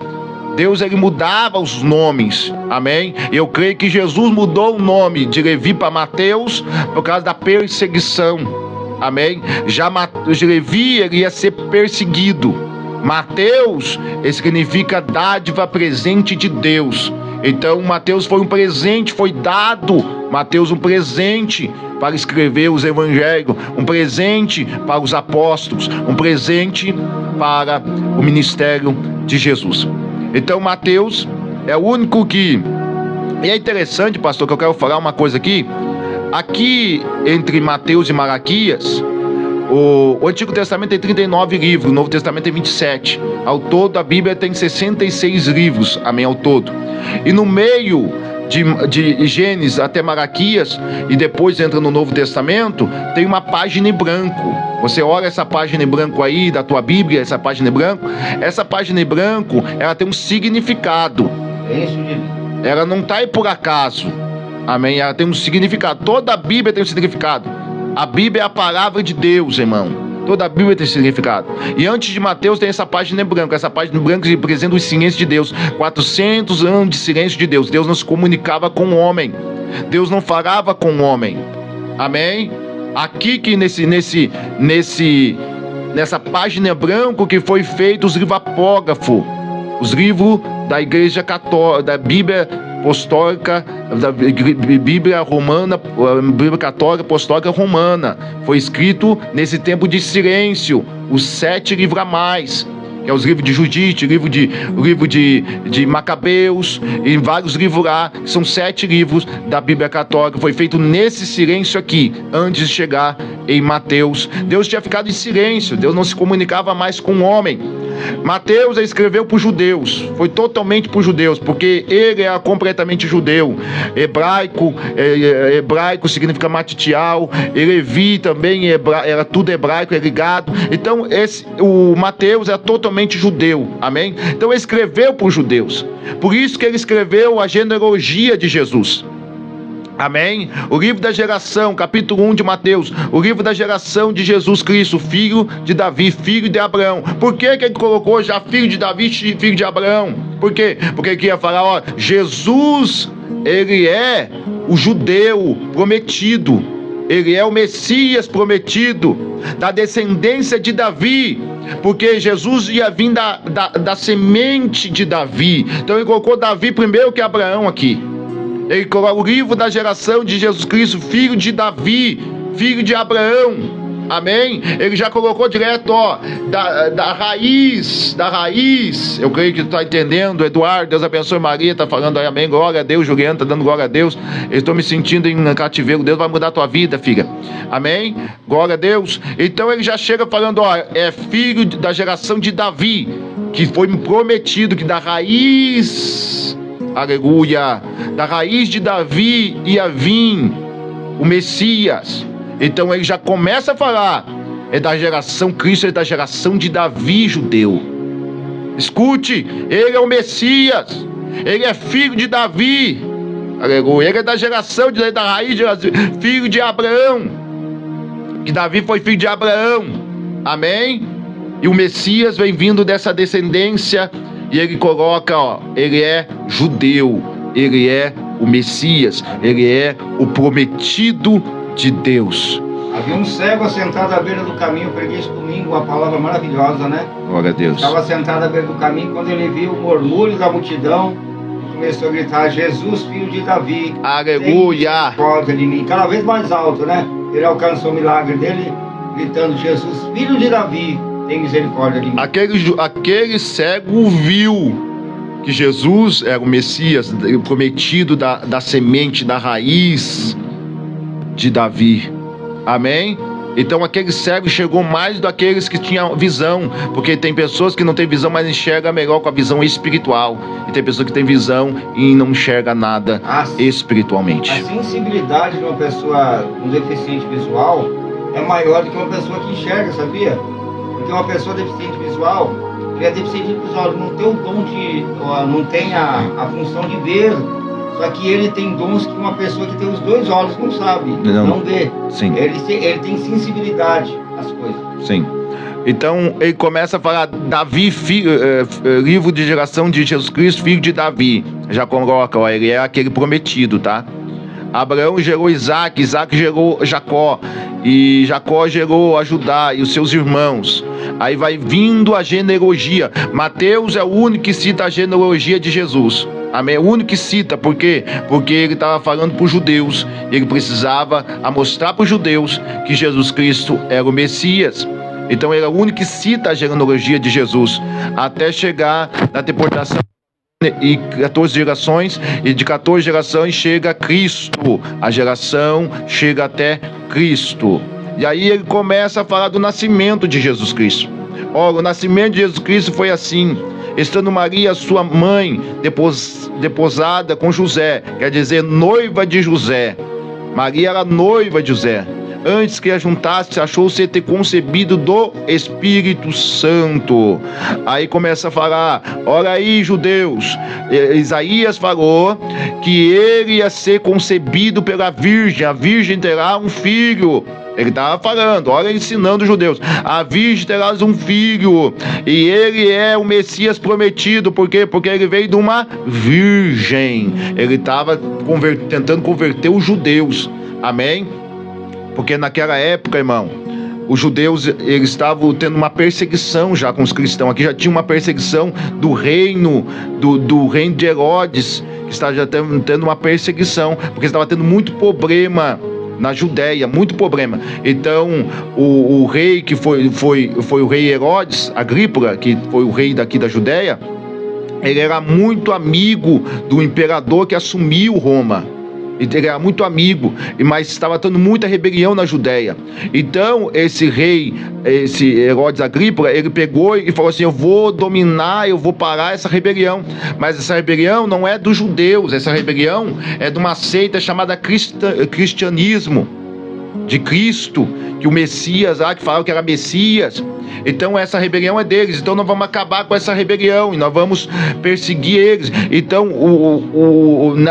Speaker 5: Deus, ele mudava os nomes. Amém? Eu creio que Jesus mudou o nome de Levi para Mateus por causa da perseguição. Amém? Já Levi, ele ia ser perseguido. Mateus, ele significa dádiva, presente de Deus. Então Mateus foi um presente, foi dado Mateus um presente para escrever os evangelhos, um presente para os apóstolos, um presente para o ministério de Jesus. Então Mateus é o único que... E é interessante, pastor, que eu quero falar uma coisa aqui. Aqui entre Mateus e Malaquias, o Antigo Testamento tem 39 livros, o Novo Testamento tem 27. Ao todo a Bíblia tem 66 livros, amém, ao todo. E no meio de Gênesis até Malaquias, e depois entra no Novo Testamento, tem uma página em branco. Você olha essa página em branco aí da tua Bíblia, essa página em branco, ela tem um significado. Ela não está aí por acaso. Amém? Ela tem um significado. Toda a Bíblia tem um significado. A Bíblia é a palavra de Deus, irmão. Toda a Bíblia tem significado. E antes de Mateus tem essa página em branco. Essa página em branco representa o silêncio de Deus. 400 anos de silêncio de Deus. Deus não se comunicava com o homem. Deus não falava com o homem. Amém? Aqui que nessa página em branco que foi feito os livros apócrifos. Os livros da Igreja Católica, da Bíblia Apostólica, da Bíblia Romana, Bíblia Católica Apostólica Romana. Foi escrito nesse tempo de silêncio, os 7 livros a mais, que é os livros de Judite, livro de Macabeus, e vários livros lá, que são 7 livros da Bíblia Católica. Foi feito nesse silêncio aqui, antes de chegar em Mateus. Deus tinha ficado em silêncio, Deus não se comunicava mais com o homem. Mateus escreveu para os judeus, foi totalmente para os judeus, porque ele era completamente judeu. Hebraico significa matitial, Levi também era tudo hebraico, é ligado. Então o Mateus era totalmente judeu, amém? Então ele escreveu para os judeus, por isso que ele escreveu a genealogia de Jesus. Amém? O livro da geração, capítulo 1 de Mateus, o livro da geração de Jesus Cristo, filho de Davi, filho de Abraão. Por que ele colocou já filho de Davi, filho de Abraão? Por quê? Porque ele queria falar, ó, Jesus, ele é o judeu prometido, ele é o Messias prometido, da descendência de Davi, porque Jesus ia vir da semente de Davi. Então ele colocou Davi primeiro que Abraão aqui. Ele colocou o livro da geração de Jesus Cristo, filho de Davi, filho de Abraão, amém? Ele já colocou direto, ó, da raiz, eu creio que tu está entendendo, Eduardo, Deus abençoe, Maria, está falando aí, amém, glória a Deus, Juliana está dando glória a Deus, eu estou me sentindo em cativeiro, Deus vai mudar a tua vida, filha, amém? Glória a Deus. Então ele já chega falando, ó, é filho da geração de Davi, que foi prometido que da raiz, aleluia, da raiz de Davi ia vir o Messias. Então ele já começa a falar, é da geração, Cristo é da geração de Davi, judeu. Escute, ele é o Messias, ele é filho de Davi, aleluia, ele é da geração, da raiz de filho de Abraão, que Davi foi filho de Abraão, amém? E o Messias vem vindo dessa descendência. E ele coloca, ó, ele é judeu, ele é o Messias, ele é o prometido de Deus.
Speaker 7: Havia um cego assentado à beira do caminho, eu preguei isso domingo, uma palavra maravilhosa, né?
Speaker 5: Glória a Deus.
Speaker 7: Estava sentado à beira do caminho, quando ele viu o murmúrio da multidão, começou a gritar, Jesus, filho de Davi,
Speaker 5: aleluia,
Speaker 7: misericórdia de mim, cada vez mais alto, né? Ele alcançou o milagre dele, gritando, Jesus, filho de Davi, tem misericórdia de mim.
Speaker 5: Aquele cego viu que Jesus era o Messias, prometido da semente, da raiz de Davi. Amém? Então aquele cego chegou mais daqueles que tinham visão, porque tem pessoas que não têm visão, mas enxergam melhor com a visão espiritual, e tem pessoas que têm visão e não enxerga nada espiritualmente.
Speaker 7: A sensibilidade de uma pessoa com deficiente visual é maior do que uma pessoa que enxerga, sabia? Porque uma pessoa deficiente visual, ele é deficiente visual, ele não tem o dom não tem a função de ver, só que ele tem dons que uma pessoa que tem os 2 olhos não sabe, não vê.
Speaker 5: Sim.
Speaker 7: Ele tem sensibilidade às coisas.
Speaker 5: Sim. Então ele começa a falar Davi, livro de geração de Jesus Cristo, filho de Davi. Já coloca, ó, ele é aquele prometido, tá? Abraão gerou Isaac, Isaac gerou Jacó, e Jacó gerou a Judá e os seus irmãos. Aí vai vindo a genealogia. Mateus é o único que cita a genealogia de Jesus. Amém? É o único que cita, por quê? Porque ele estava falando para os judeus, ele precisava mostrar para os judeus que Jesus Cristo era o Messias. Então ele é o único que cita a genealogia de Jesus, até chegar na deportação e 14 gerações, e de 14 gerações chega Cristo, a geração chega até Cristo. E aí ele começa a falar do nascimento de Jesus Cristo. Ora, o nascimento de Jesus Cristo foi assim: estando Maria, sua mãe, deposada com José, quer dizer, noiva de José. Maria era noiva de José. antes que ajuntasse, achou-se ter concebido do Espírito Santo. Aí começa a falar, ora aí, judeus, Isaías falou que ele ia ser concebido pela virgem, a virgem terá um filho. Ele estava falando, olha, ensinando os judeus, a virgem terá um filho, e ele é o Messias prometido. Por quê? Porque ele veio de uma virgem. Ele estava tentando converter os judeus, amém? Porque naquela época, irmão, os judeus, eles estavam tendo uma perseguição já com os cristãos. Aqui já tinha uma perseguição do reino, do reino de Herodes, que estava já tendo uma perseguição, porque estava tendo muito problema na Judéia, muito problema. Então o rei que foi o rei Herodes Agripa, que foi o rei daqui da Judéia, ele era muito amigo do imperador que assumiu Roma. Ele era muito amigo, mas estava tendo muita rebelião na Judéia. Então esse rei, esse Herodes Agripa, ele pegou e falou assim, eu vou dominar, eu vou parar essa rebelião. Mas essa rebelião não é dos judeus, essa rebelião é de uma seita chamada cristianismo, de Cristo, que o Messias lá, que falaram que era Messias. Então essa rebelião é deles. Então nós vamos acabar com essa rebelião e nós vamos perseguir eles. Então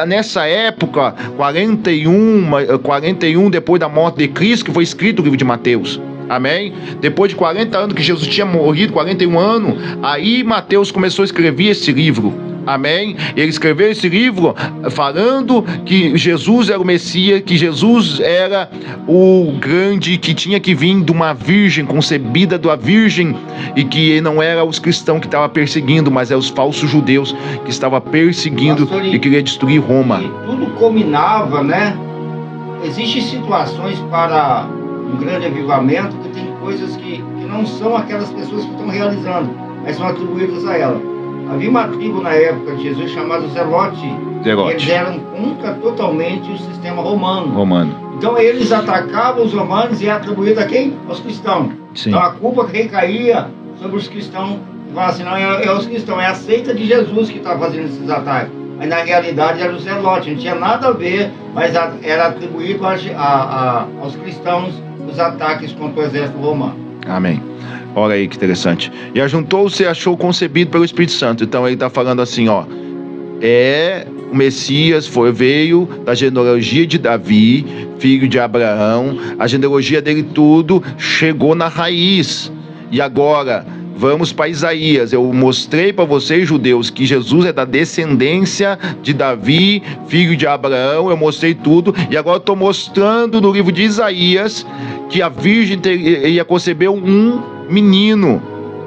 Speaker 5: nessa época, 41 depois da morte de Cristo, que foi escrito o livro de Mateus, amém? Depois de 40 anos que Jesus tinha morrido, 41 anos, aí Mateus começou a escrever esse livro, amém? Ele escreveu esse livro falando que Jesus era o Messias, que Jesus era o grande, que tinha que vir de uma virgem, concebida da virgem, e que não era os cristãos que estavam perseguindo, mas é os falsos judeus que estavam perseguindo. Pastor, e queria destruir Roma.
Speaker 7: E tudo combinava, né? Existem situações para um grande avivamento que tem coisas que não são aquelas pessoas que estão realizando, mas são atribuídas a ela. Havia uma tribo na época de Jesus chamada Zelote. Eles eram contra totalmente o sistema romano. Então eles atacavam os romanos e atribuíam a quem? Aos cristãos. Sim. Então a culpa recaía sobre os cristãos. Falavam assim, não, é os cristãos, é a seita de Jesus que está fazendo esses ataques. Mas na realidade era o Zelote, não tinha nada a ver, mas era atribuído aos cristãos os ataques contra o exército romano.
Speaker 5: Amém. Olha aí que interessante. E ajuntou-se e achou concebido pelo Espírito Santo. Então ele está falando assim, ó, o Messias veio da genealogia de Davi, filho de Abraão. A genealogia dele tudo chegou na raiz. E agora vamos para Isaías. Eu mostrei para vocês, judeus, que Jesus é da descendência de Davi, filho de Abraão. Eu mostrei tudo. E agora estou mostrando no livro de Isaías que a virgem ia conceber um menino.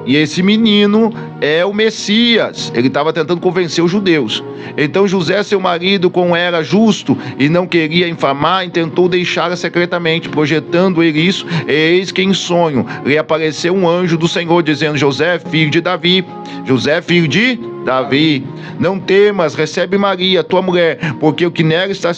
Speaker 5: E esse menino é o Messias. Ele estava tentando convencer os judeus. Então José, seu marido, como era justo e não queria infamar, tentou deixá-la secretamente, projetando ele isso. Eis que em sonho lhe apareceu um anjo do Senhor, dizendo, José, filho de Davi, não temas, recebe Maria, tua mulher, porque o que nela está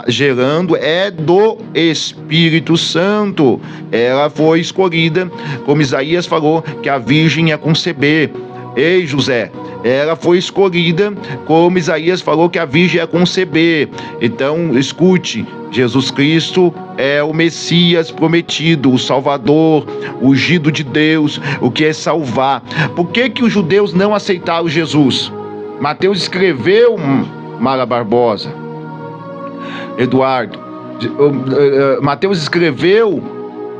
Speaker 5: gerando é do Espírito Santo. Ela foi escolhida, como Isaías falou, que a virgem ia conceber. Ei, José, ela foi escolhida, como Isaías falou que a virgem ia conceber. Então, escute, Jesus Cristo é o Messias prometido, o Salvador, o ungido de Deus, o que é salvar. Por que os judeus não aceitaram Jesus? Mateus escreveu, Mara Barbosa, Eduardo, Mateus escreveu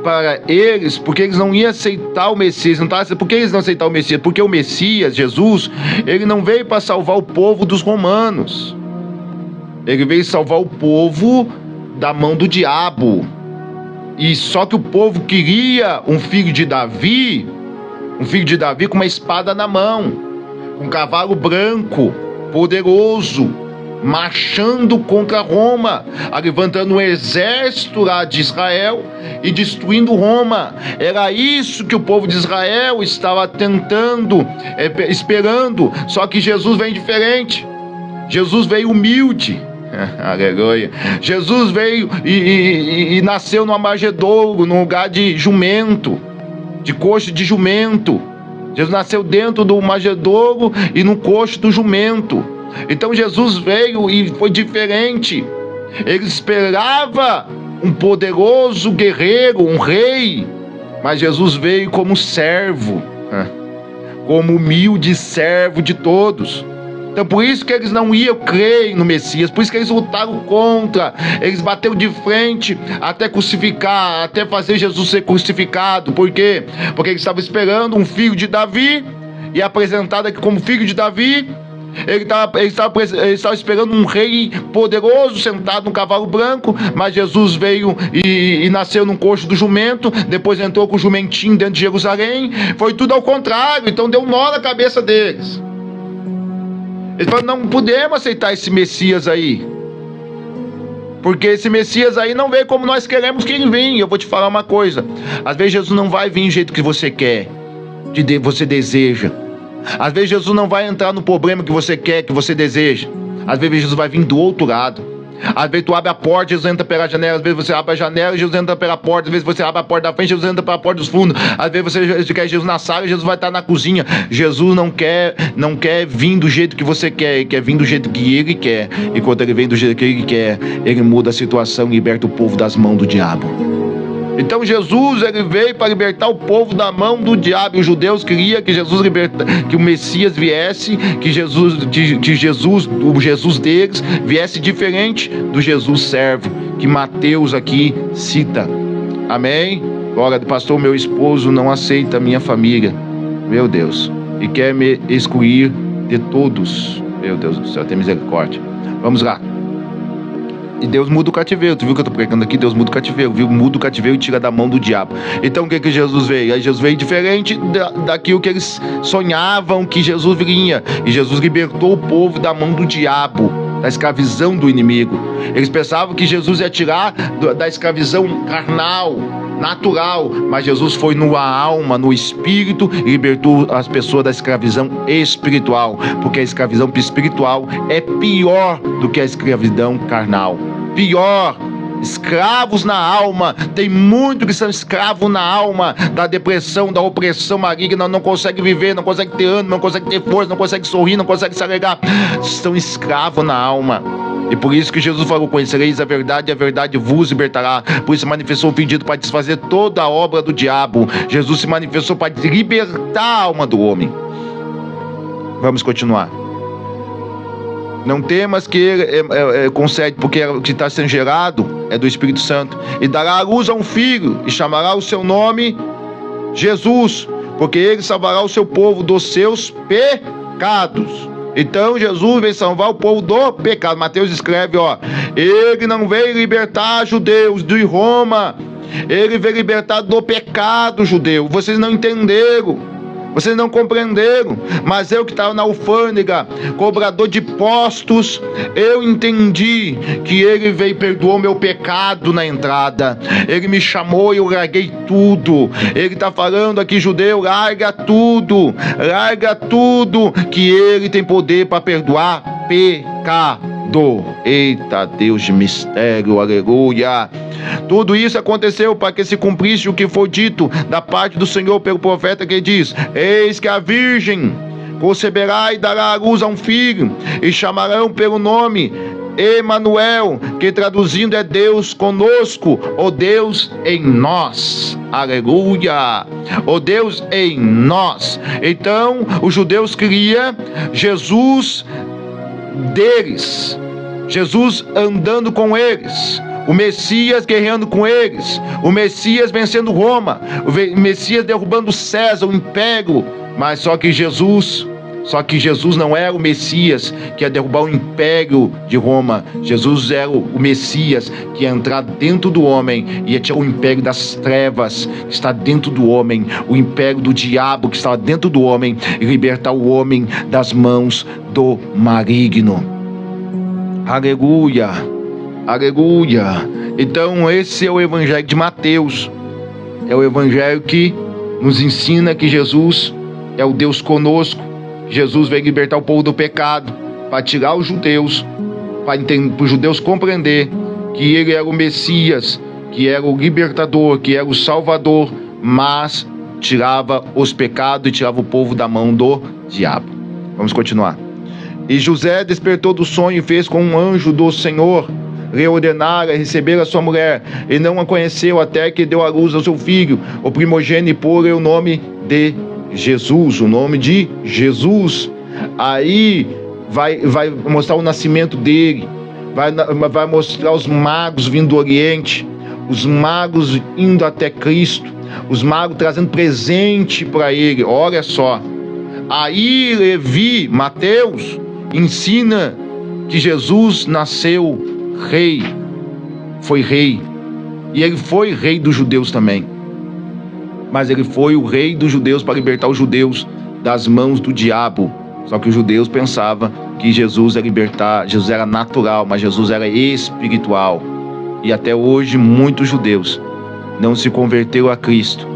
Speaker 5: para eles, porque eles não iam aceitar o Messias. Por que eles não aceitaram o Messias? Porque o Messias, Jesus, ele não veio para salvar o povo dos romanos. Ele veio salvar o povo da mão do diabo. E só que o povo queria um filho de Davi com uma espada na mão, com um cavalo branco, poderoso, marchando contra Roma, levantando um exército lá de Israel e destruindo Roma. Era isso que o povo de Israel estava tentando, esperando. Só que Jesus vem diferente. Jesus veio humilde. Aleluia. Jesus veio e nasceu no Amargedouro, num lugar de jumento, de coxo de jumento. Jesus nasceu dentro do Amargedouro e no coxo do jumento. Então Jesus veio e foi diferente. Ele esperava um poderoso guerreiro, um rei, mas Jesus veio como servo, como humilde servo de todos. Então por isso que eles não iam crer no Messias, por isso que eles lutaram contra, eles bateram de frente até crucificar, até fazer Jesus ser crucificado. Por quê? Porque eles estavam esperando um filho de Davi, e apresentado aqui como filho de Davi. Ele estava esperando um rei poderoso sentado num cavalo branco, mas Jesus veio e nasceu num coxo do jumento, depois entrou com o jumentinho dentro de Jerusalém. Foi tudo ao contrário, então deu um nó na cabeça deles. Eles falaram: não podemos aceitar esse Messias aí, porque esse Messias aí não veio como nós queremos que ele venha. Eu vou te falar uma coisa: às vezes Jesus não vai vir do jeito que você quer, que você deseja. Às vezes Jesus não vai entrar no problema que você quer, que você deseja. Às vezes Jesus vai vir do outro lado. Às vezes tu abre a porta, Jesus entra pela janela. Às vezes você abre a janela, Jesus entra pela porta. Às vezes você abre a porta da frente, Jesus entra pela porta dos fundos. Às vezes você quer Jesus na sala, Jesus vai estar na cozinha. Jesus não quer vir do jeito que você quer, ele quer vir do jeito que ele quer. E quando ele vem do jeito que ele quer, ele muda a situação e liberta o povo das mãos do diabo. Então Jesus, ele veio para libertar o povo da mão do diabo. E os judeus queriam que que o Messias viesse, que o Jesus deles viesse diferente do Jesus servo, que Mateus aqui cita. Amém? Glória do pastor: meu esposo não aceita a minha família, meu Deus, e quer me excluir de todos. Meu Deus do céu, tem misericórdia. Vamos lá. E Deus muda o cativeiro. Tu viu que eu tô pregando aqui? Deus muda o cativeiro, viu? Muda o cativeiro e tira da mão do diabo. Então o que Jesus veio? Aí Jesus veio diferente daquilo que eles sonhavam que Jesus viria. E Jesus libertou o povo da mão do diabo, da escravidão do inimigo. Eles pensavam que Jesus ia tirar da escravidão carnal, natural, mas Jesus foi na alma, no espírito, e libertou as pessoas da escravidão espiritual, porque a escravidão espiritual é pior do que a escravidão carnal. Pior. Escravos na alma. Tem muitos que são escravos na alma da depressão, da opressão maligna, não conseguem viver, não conseguem ter ânimo, não conseguem ter força, não conseguem sorrir, não conseguem se alegrar. Estão escravos na alma. E por isso que Jesus falou: conhecereis a verdade e a verdade vos libertará. Por isso manifestou o pedido para desfazer toda a obra do diabo. Jesus se manifestou para libertar a alma do homem. Vamos continuar. Não temas que ele concede, porque o que está sendo gerado é do Espírito Santo. E dará à luz a um filho, e chamará o seu nome Jesus, porque ele salvará o seu povo dos seus pecados. Então Jesus vem salvar o povo do pecado. Mateus escreve: ele não veio libertar judeus de Roma, ele veio libertar do pecado judeu. Vocês não entenderam. Vocês não compreenderam, mas eu que estava na alfândega, cobrador de impostos, eu entendi que ele veio e perdoou meu pecado na entrada. Ele me chamou e eu larguei tudo. Ele está falando aqui: judeu, larga tudo, que ele tem poder para perdoar pecado. Eita Deus de mistério, aleluia. Tudo isso aconteceu para que se cumprisse o que foi dito da parte do Senhor pelo profeta, que diz: eis que a virgem conceberá e dará à luz a um filho, e chamarão pelo nome Emanuel, que traduzindo é Deus conosco, ou Deus em nós. Aleluia! O Deus em nós. Então os judeus queriam Jesus deles, Jesus andando com eles, o Messias guerreando com eles, o Messias vencendo Roma, o Messias derrubando César, o império. Mas só que Jesus não era o Messias que ia derrubar o império de Roma. Jesus era o Messias que ia entrar dentro do homem e ia tirar o império das trevas que está dentro do homem, o império do diabo que estava dentro do homem, e libertar o homem das mãos do maligno. Aleluia, aleluia. Então esse é o evangelho de Mateus. É o evangelho que nos ensina que Jesus é o Deus conosco. Jesus veio libertar o povo do pecado, para tirar os judeus, para os judeus compreender que ele era o Messias, que era o libertador, que era o Salvador, mas tirava os pecados e tirava o povo da mão do diabo. Vamos continuar. E José despertou do sonho e fez com um anjo do Senhor reordenara receber a sua mulher, e não a conheceu até que deu à luz ao seu filho, o primogênito, e pôr o nome de Jesus, o nome de Jesus. Aí vai mostrar o nascimento dele, vai mostrar os magos vindo do Oriente, os magos indo até Cristo, os magos trazendo presente para ele. Olha só, aí Levi, Mateus, ensina que Jesus nasceu rei, foi rei, e ele foi rei dos judeus também, mas ele foi o rei dos judeus para libertar os judeus das mãos do diabo. Só que os judeus pensavam que Jesus era natural, mas Jesus era espiritual. E até hoje muitos judeus não se converteram a Cristo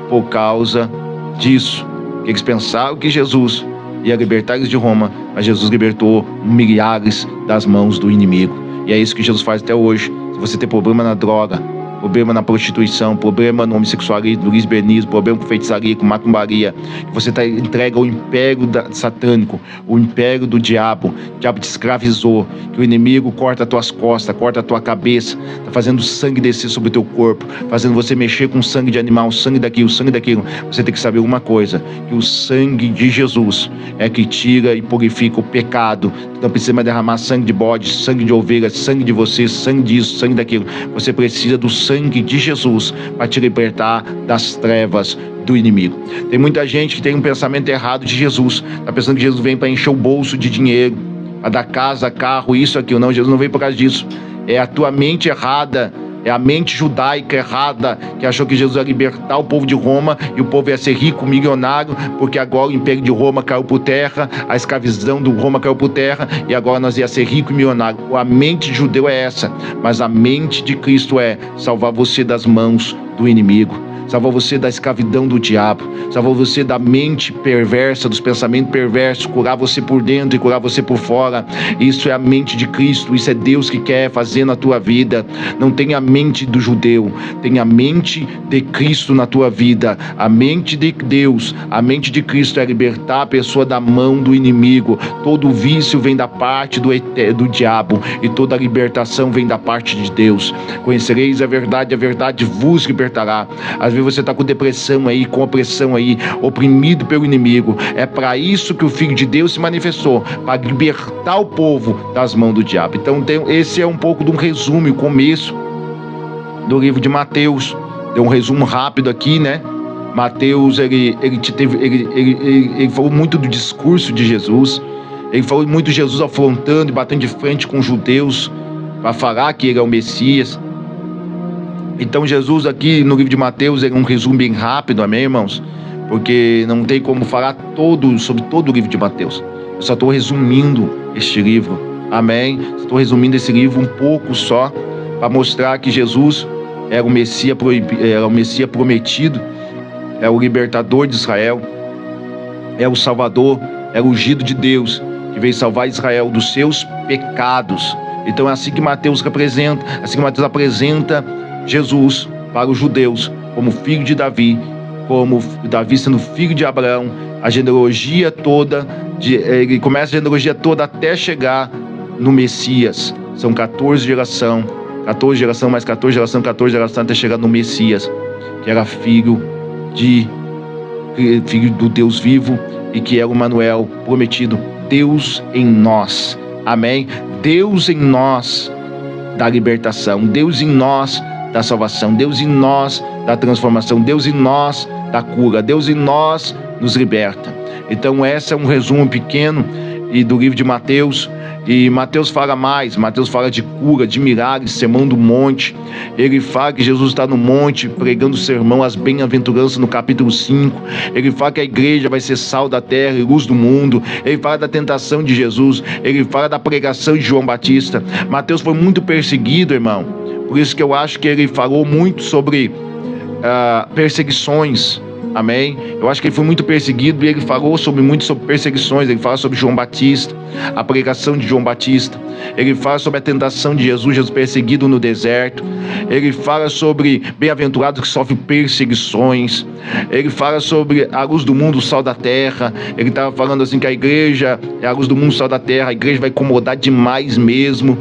Speaker 5: por causa disso. Eles pensavam que Jesus ia libertar eles de Roma, mas Jesus libertou milhares das mãos do inimigo. E é isso que Jesus faz até hoje. Se você tem problema na droga, problema na prostituição, problema no homossexualismo, no lesbianismo, problema com feitiçaria, com macumbaria, que você entrega ao império satânico, o império do diabo. O diabo te escravizou, que o inimigo corta as tuas costas, corta a tua cabeça, está fazendo sangue descer sobre o teu corpo, fazendo você mexer com sangue de animal, sangue daquilo, sangue daquilo. Você tem que saber uma coisa, que o sangue de Jesus é que tira e purifica o pecado. Não precisa mais derramar sangue de bode, sangue de ovelha, sangue de você, sangue disso, sangue daquilo. Você precisa do sangue de Jesus para te libertar das trevas do inimigo. Tem muita gente que tem um pensamento errado de Jesus, está pensando que Jesus vem para encher o bolso de dinheiro, para dar casa, carro, isso, aquilo. Não, Jesus não veio por causa disso. É a tua mente errada, é a mente judaica errada, que achou que Jesus ia libertar o povo de Roma e o povo ia ser rico, milionário, porque agora o império de Roma caiu por terra, a escravidão do Roma caiu por terra, e agora nós ia ser rico e milionário. A mente de judeu é essa, mas a mente de Cristo é salvar você das mãos do inimigo, salvar você da escravidão do diabo, salvar você da mente perversa, dos pensamentos perversos, curar você por dentro e curar você por fora. Isso é a mente de Cristo, isso é Deus que quer fazer na tua vida. Não tem a mente do judeu, tem a mente de Cristo na tua vida. A mente de Deus, a mente de Cristo é libertar a pessoa da mão do inimigo. Todo vício vem da parte do diabo, e toda libertação vem da parte de Deus. Conhecereis a verdade vos libertará. Às vezes você está com depressão aí, com opressão aí, oprimido pelo inimigo. É para isso que o Filho de Deus se manifestou, para libertar o povo das mãos do diabo. Então esse é um pouco de um resumo, o começo do livro de Mateus. Deu um resumo rápido aqui, né? Mateus, ele falou muito do discurso de Jesus. Ele falou muito de Jesus afrontando e batendo de frente com os judeus para falar que ele é o Messias. Então Jesus aqui no livro de Mateus é um resumo bem rápido, amém, irmãos? Porque não tem como falar sobre todo o livro de Mateus. Eu só estou resumindo este livro, amém? Estou resumindo esse livro um pouco só, para mostrar que Jesus era o Messias prometido, é o libertador de Israel, é o Salvador, é o ungido de Deus, que veio salvar Israel dos seus pecados. Então é assim que Mateus representa, assim que Mateus apresenta Jesus para os judeus como filho de Davi, como Davi sendo filho de Abraão. A genealogia toda, ele começa a genealogia toda até chegar no Messias. São 14 gerações, mais 14 gerações até chegar no Messias, que era filho do Deus vivo, e que era o Manuel prometido, Deus em nós, amém? Deus em nós da libertação, Deus em nós da salvação, Deus em nós da transformação, Deus em nós da cura, Deus em nós nos liberta. Então esse é um resumo pequeno do livro de Mateus. E Mateus fala mais, Mateus fala de cura, de milagres, sermão do monte. Ele fala que Jesus está no monte pregando o sermão, as bem-aventuranças, no capítulo 5. Ele fala que a igreja vai ser sal da terra e luz do mundo. Ele fala da tentação de Jesus, ele fala da pregação de João Batista. Mateus foi muito perseguido, irmão. Por isso que eu acho que ele falou muito sobre perseguições. Amém? Eu acho que ele foi muito perseguido e ele falou sobre perseguições. Ele fala sobre João Batista, a pregação de João Batista. Ele fala sobre a tentação de Jesus perseguido no deserto. Ele fala sobre bem-aventurados que sofrem perseguições. Ele fala sobre a luz do mundo, o sal da terra. Ele estava falando assim que a igreja é a luz do mundo, o sal da terra. A igreja vai incomodar demais mesmo.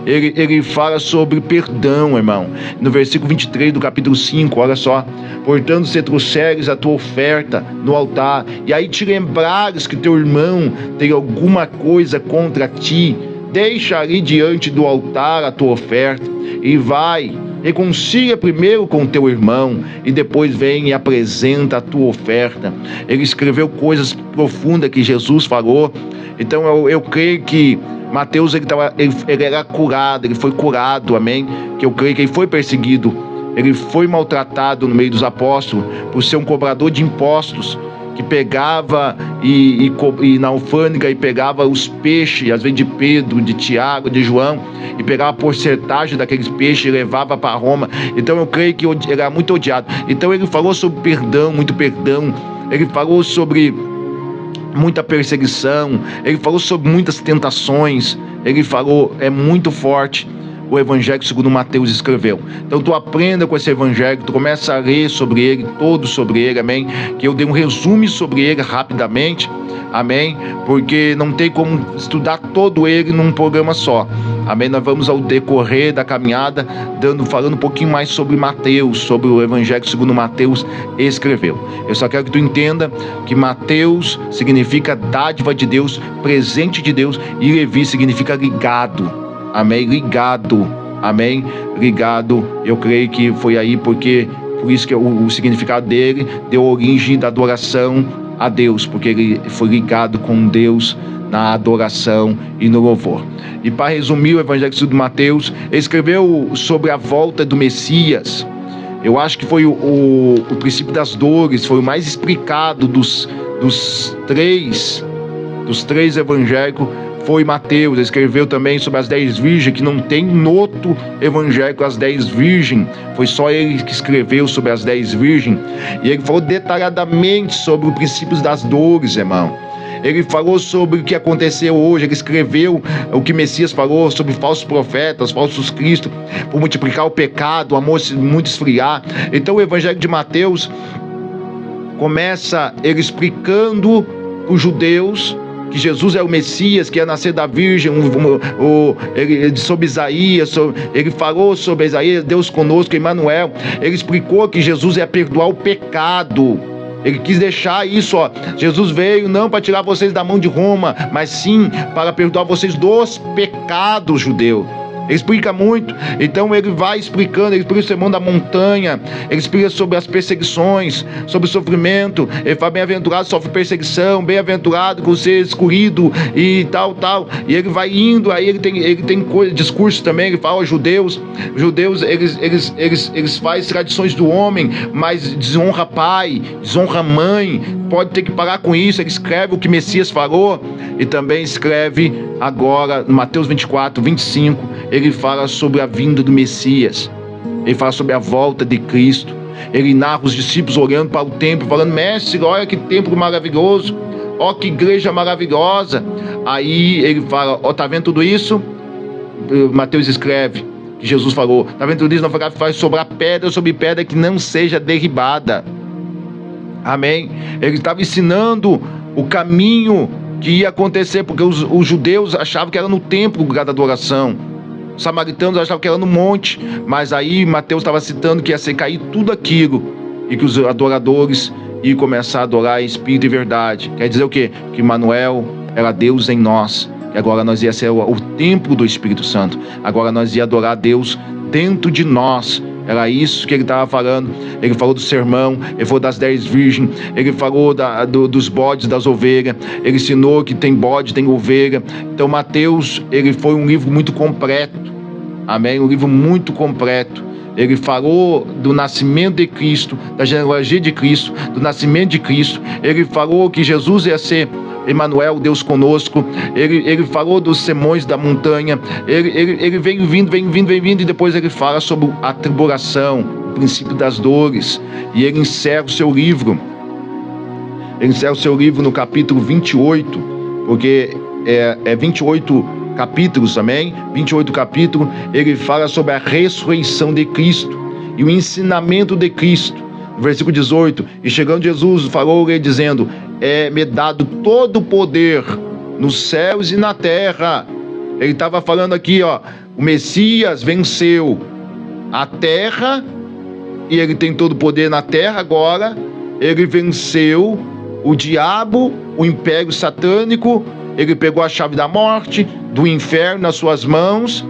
Speaker 5: Ele fala sobre perdão, irmão. No versículo 23 do capítulo 5, olha só. Portanto, se trouxeres a tua oferta no altar, e aí te lembrares que teu irmão tem alguma coisa contra ti, deixa ali diante do altar a tua oferta, e vai, reconcilia primeiro com teu irmão, e depois vem e apresenta a tua oferta. Ele escreveu coisas profundas que Jesus falou. Então eu creio que Mateus ele era curado, ele foi curado, amém? Que eu creio que ele foi perseguido, ele foi maltratado no meio dos apóstolos por ser um cobrador de impostos, que pegava e na alfândega e pegava os peixes, às vezes de Pedro, de Tiago, de João, e pegava a porcentagem daqueles peixes e levava para Roma. Então eu creio que ele era muito odiado. Então ele falou sobre perdão, muito perdão. Ele falou sobre muita perseguição. Ele falou sobre muitas tentações. Ele falou, é muito forte o evangelho segundo Mateus escreveu. Então tu aprenda com esse evangelho, tu começa a ler sobre ele, todo sobre ele, amém? Que eu dei um resumo sobre ele rapidamente, amém? Porque não tem como estudar todo ele num programa só, amém? Nós vamos ao decorrer da caminhada falando um pouquinho mais sobre Mateus, sobre o evangelho segundo Mateus escreveu. Eu só quero que tu entenda que Mateus significa dádiva de Deus, presente de Deus, e Levi significa ligado. Amém? Ligado. Amém? Ligado. Eu creio que foi aí por isso que o significado dele deu origem da adoração a Deus, porque ele foi ligado com Deus na adoração e no louvor. E para resumir o evangelho segundo Mateus, ele escreveu sobre a volta do Messias. Eu acho que foi o princípio das dores, foi o mais explicado dos três evangélicos. Foi Mateus. Ele escreveu também sobre as 10 virgens, que não tem no outro evangelho as 10 virgens, foi só ele que escreveu sobre as 10 virgens, e ele falou detalhadamente sobre os princípios das dores, irmão. Ele falou sobre o que aconteceu hoje, ele escreveu o que Messias falou sobre falsos profetas, falsos cristos, por multiplicar o pecado, o amor muito esfriar. Então o evangelho de Mateus começa ele explicando para os judeus que Jesus é o Messias, que ia nascer da Virgem, sobre Isaías, ele falou sobre Isaías, Deus conosco, Emmanuel. Ele explicou que Jesus ia perdoar o pecado. Ele quis deixar isso, ó. Jesus veio não para tirar vocês da mão de Roma, mas sim para perdoar vocês dos pecados judeus. Ele explica muito. Então ele vai explicando, ele explica o sermão da montanha, ele explica sobre as perseguições, sobre o sofrimento. Ele fala, bem-aventurado sofre perseguição, bem-aventurado com ser escolhido e tal. E ele vai indo, aí ele tem discurso também, ele fala, judeus, eles fazem tradições do homem, mas desonra pai, desonra mãe, pode ter que parar com isso. Ele escreve o que Messias falou, e também escreve agora, no Mateus 24, 25, ele fala sobre a vinda do Messias, ele fala sobre a volta de Cristo. Ele narra os discípulos olhando para o templo, falando, mestre, olha que templo maravilhoso, ó que igreja maravilhosa. Aí ele fala, ó, tá vendo tudo isso? Mateus escreve que Jesus falou, tá vendo tudo isso? Não faz sobrar pedra sobre pedra que não seja derribada. Amém? Ele estava ensinando o caminho que ia acontecer, porque os judeus achavam que era no templo o lugar da adoração, os samaritanos achavam que era no monte, mas aí Mateus estava citando que ia ser cair tudo aquilo, e que os adoradores iam começar a adorar em espírito e verdade. Quer dizer o quê? Que Emmanuel era Deus em nós, e agora nós ia ser o templo do Espírito Santo, agora nós ia adorar Deus dentro de nós. Era isso que ele estava falando. Ele falou do sermão, ele falou das 10 virgens, ele falou dos bodes, das ovelhas, ele ensinou que tem bode, tem ovelha. Então Mateus, ele foi um livro muito completo, amém? Um livro muito completo. Ele falou do nascimento de Cristo, da genealogia de Cristo, do nascimento de Cristo. Ele falou que Jesus ia ser Emmanuel, Deus conosco. Ele falou dos sermões da montanha. Ele vem vindo, e depois ele fala sobre a tribulação, o princípio das dores. E ele encerra o seu livro Ele encerra o seu livro no capítulo 28, porque é 28 capítulos também, 28 capítulos, ele fala sobre a ressurreição de Cristo e o ensinamento de Cristo. No versículo 18, e chegando Jesus, falou-lhe dizendo, me dado todo o poder nos céus e na terra. Ele estava falando aqui, o Messias venceu a terra, e ele tem todo o poder na terra agora. Ele venceu o diabo, o império satânico, ele pegou a chave da morte, do inferno nas suas mãos,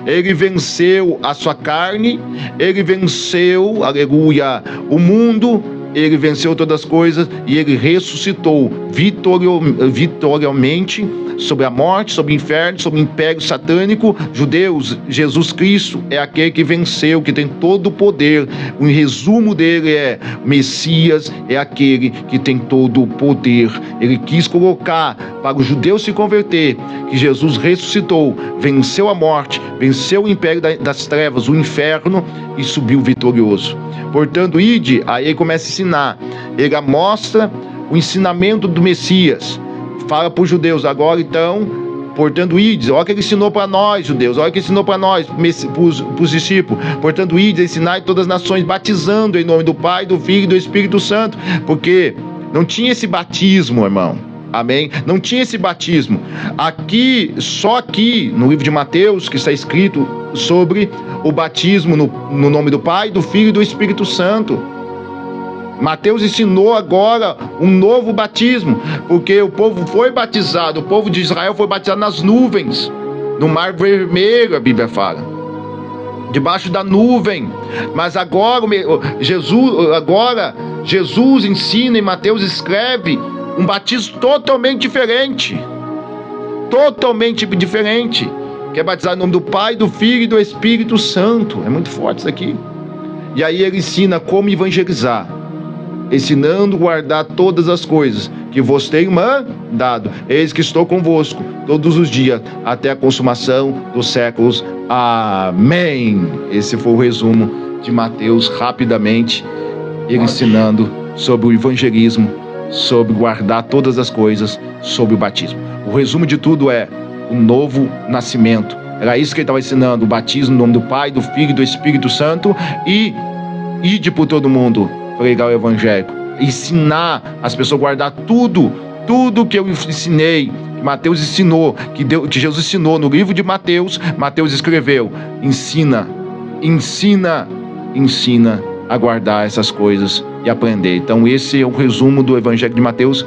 Speaker 5: ele venceu a sua carne, ele venceu, aleluia, o mundo, ele venceu todas as coisas e ele ressuscitou vitoriamente sobre a morte, sobre o inferno, sobre o império satânico. Judeus, Jesus Cristo é aquele que venceu, que tem todo o poder. O resumo dele é: o Messias é aquele que tem todo o poder. Ele quis colocar para os judeus se converter que Jesus ressuscitou, venceu a morte, venceu o império das trevas, o inferno, e subiu vitorioso. Portanto, ide, aí ele começa a ensinar, ele mostra o ensinamento do Messias. Fala para os judeus agora, então, portanto, ides, olha o que ele ensinou para nós, judeus, olha o que ele ensinou para nós, para os discípulos. Portanto, ides, ensinai todas as nações, batizando em nome do Pai, do Filho e do Espírito Santo, porque não tinha esse batismo, irmão, amém? Não tinha esse batismo. Aqui, só aqui, no livro de Mateus, que está escrito sobre o batismo no nome do Pai, do Filho e do Espírito Santo. Mateus ensinou agora um novo batismo, porque o povo foi batizado, o povo de Israel foi batizado nas nuvens, no Mar Vermelho, a Bíblia fala, debaixo da nuvem. Mas agora Jesus ensina, e Mateus escreve um batismo totalmente diferente, que é batizado em nome do Pai, do Filho e do Espírito Santo. É muito forte isso aqui. E aí ele ensina como evangelizar, ensinando a guardar todas as coisas que vos tenho mandado. Eis que estou convosco todos os dias, até a consumação dos séculos. Amém. Esse foi o resumo de Mateus, rapidamente, ele ensinando sobre o evangelismo, sobre guardar todas as coisas, sobre o batismo. O resumo de tudo é o novo nascimento. Era isso que ele estava ensinando: o batismo no nome do Pai, do Filho e do Espírito Santo, e ide por todo mundo pregar o evangelho, ensinar as pessoas a guardar tudo que eu ensinei, que Mateus ensinou, que Jesus ensinou no livro de Mateus. Mateus escreveu: ensina a guardar essas coisas e aprender. Então esse é o resumo do evangelho de Mateus,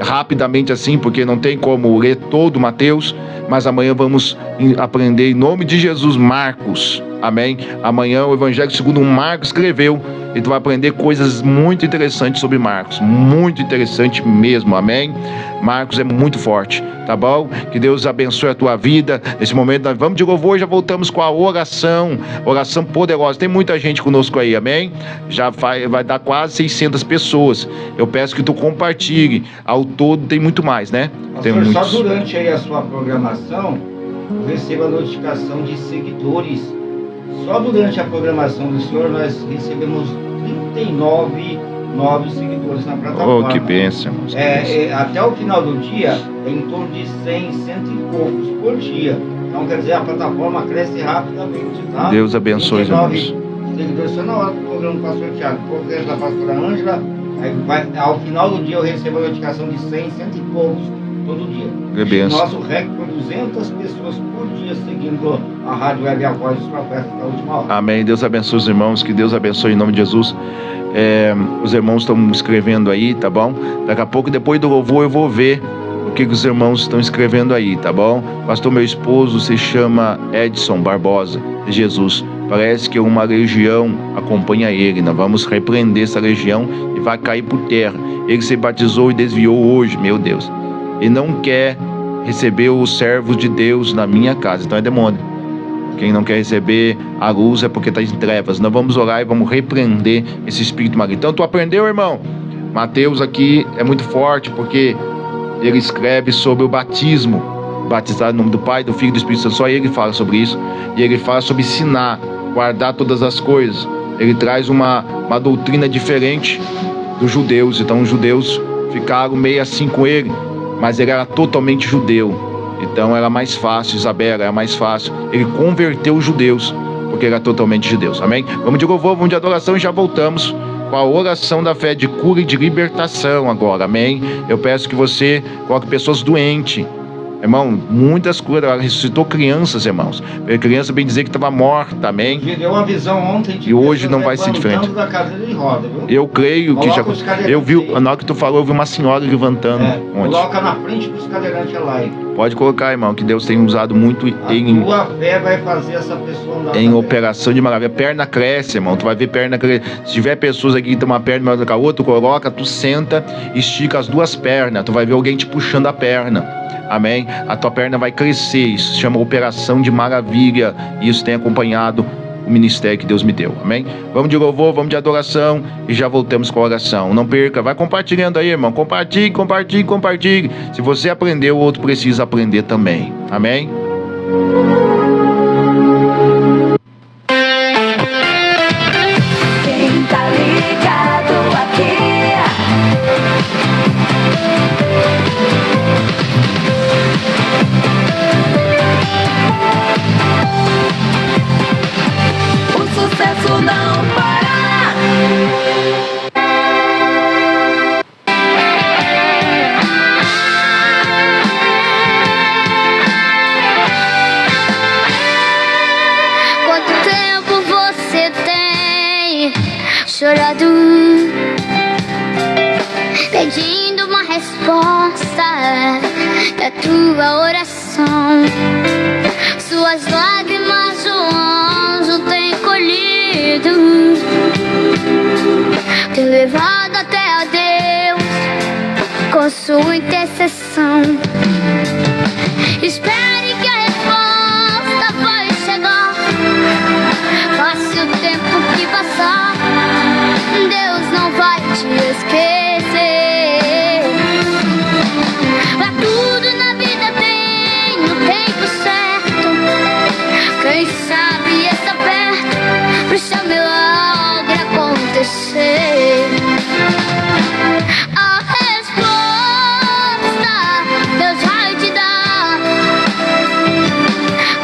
Speaker 5: rapidamente assim, porque não tem como ler todo Mateus, mas amanhã vamos aprender em nome de Jesus Marcos, amém? Amanhã o evangelho segundo Marcos escreveu, e tu vai aprender coisas muito interessantes sobre Marcos, muito interessante mesmo, amém? Marcos é muito forte, tá bom? Que Deus abençoe a tua vida. Nesse momento nós vamos de louvor e já voltamos com a oração poderosa. Tem muita gente conosco aí, amém? Já vai dar quase 600 pessoas. Eu peço que tu compartilhe. Ao todo tem muito mais, né? Tem
Speaker 7: muitos.
Speaker 5: muitos.
Speaker 7: Só durante aí a sua programação, receba a notificação de seguidores. Só durante a programação do senhor nós recebemos 39 novos seguidores na plataforma.
Speaker 5: Oh, que bênção.
Speaker 7: Até o final do dia, é em torno de 100, cento e poucos por dia. Então, quer dizer, a plataforma cresce rapidamente, tá?
Speaker 5: Deus abençoe os irmãos.
Speaker 7: Seguidores, só na hora do programa do pastor Tiago, o programa da pastora Ângela, ao final do dia eu recebo a notificação de 100, cento e poucos todo dia. Nosso recorde foi 200 pessoas por dia seguindo a Rádio Web A Voz dos Profetas da Última Hora.
Speaker 5: Amém. Deus abençoe os irmãos, que Deus abençoe em nome de Jesus. Os irmãos estão escrevendo aí, tá bom? Daqui a pouco, depois do louvor, eu vou ver o que os irmãos estão escrevendo aí, tá bom? Pastor, meu esposo se chama Edson Barbosa de Jesus. Parece que uma legião acompanha ele. Nós vamos repreender essa legião e vai cair por terra. Ele se batizou e desviou hoje, meu Deus. Ele não quer receber os servos de Deus na minha casa, então é demônio. Quem não quer receber a luz é porque está em trevas. Nós vamos orar e vamos repreender esse espírito maligno. Então tu aprendeu, irmão? Mateus aqui é muito forte, porque ele escreve sobre o batismo, batizado em nome do Pai, do Filho e do Espírito Santo. Só ele fala sobre isso. E ele fala sobre ensinar, guardar todas as coisas. Ele traz uma doutrina diferente dos judeus. Então os judeus ficaram meio assim com ele, mas ele era totalmente judeu. Então era mais fácil, Isabela, era mais fácil. Ele converteu os judeus, porque era totalmente judeus. Amém? Vamos de louvor, vamos de adoração e já voltamos com a oração da fé de cura e de libertação agora. Amém? Eu peço que você coloque pessoas doentes. Irmão, muitas curas, ela ressuscitou crianças, irmãos. A criança, bem dizer, que estava morta, amém?
Speaker 7: Deu uma visão ontem de
Speaker 5: e hoje não vai ser diferente.
Speaker 7: Da cadeira de roda, viu?
Speaker 5: Eu creio que já. Eu vi, na hora que tu falou, eu vi uma senhora levantando.
Speaker 7: Coloca na frente dos cadeirantes lá.
Speaker 5: Pode colocar, irmão, que Deus tem usado muito
Speaker 7: a tua fé vai fazer essa pessoa andar
Speaker 5: em operação de maravilha. Perna cresce, irmão. Tu vai ver perna crescer. Se tiver pessoas aqui que tem uma perna maior do que a outra, tu coloca, tu senta, estica as duas pernas. Tu vai ver alguém te puxando a perna. Amém? A tua perna vai crescer. Isso se chama operação de maravilha. E isso tem acompanhado o ministério que Deus me deu. Amém? Vamos de louvor, vamos de adoração e já voltamos com a oração. Não perca, vai compartilhando aí, irmão. Compartilhe, compartilhe, compartilhe. Se você aprendeu, o outro precisa aprender também. Amém?
Speaker 9: Quem tá ligado aqui? O sucesso não para.
Speaker 11: Quanto tempo você tem chorado, pedindo uma resposta da tua oração? Suas lágrimas o anjo tem colhido, tem levado até a Deus com sua intercessão. Espere que a resposta vai chegar. Passe o tempo que passar, Deus não vai te esquecer. Pra tudo na vida tem o tempo certo. Quem sabe está perto pro seu milagre acontecer. A resposta Deus vai te dar.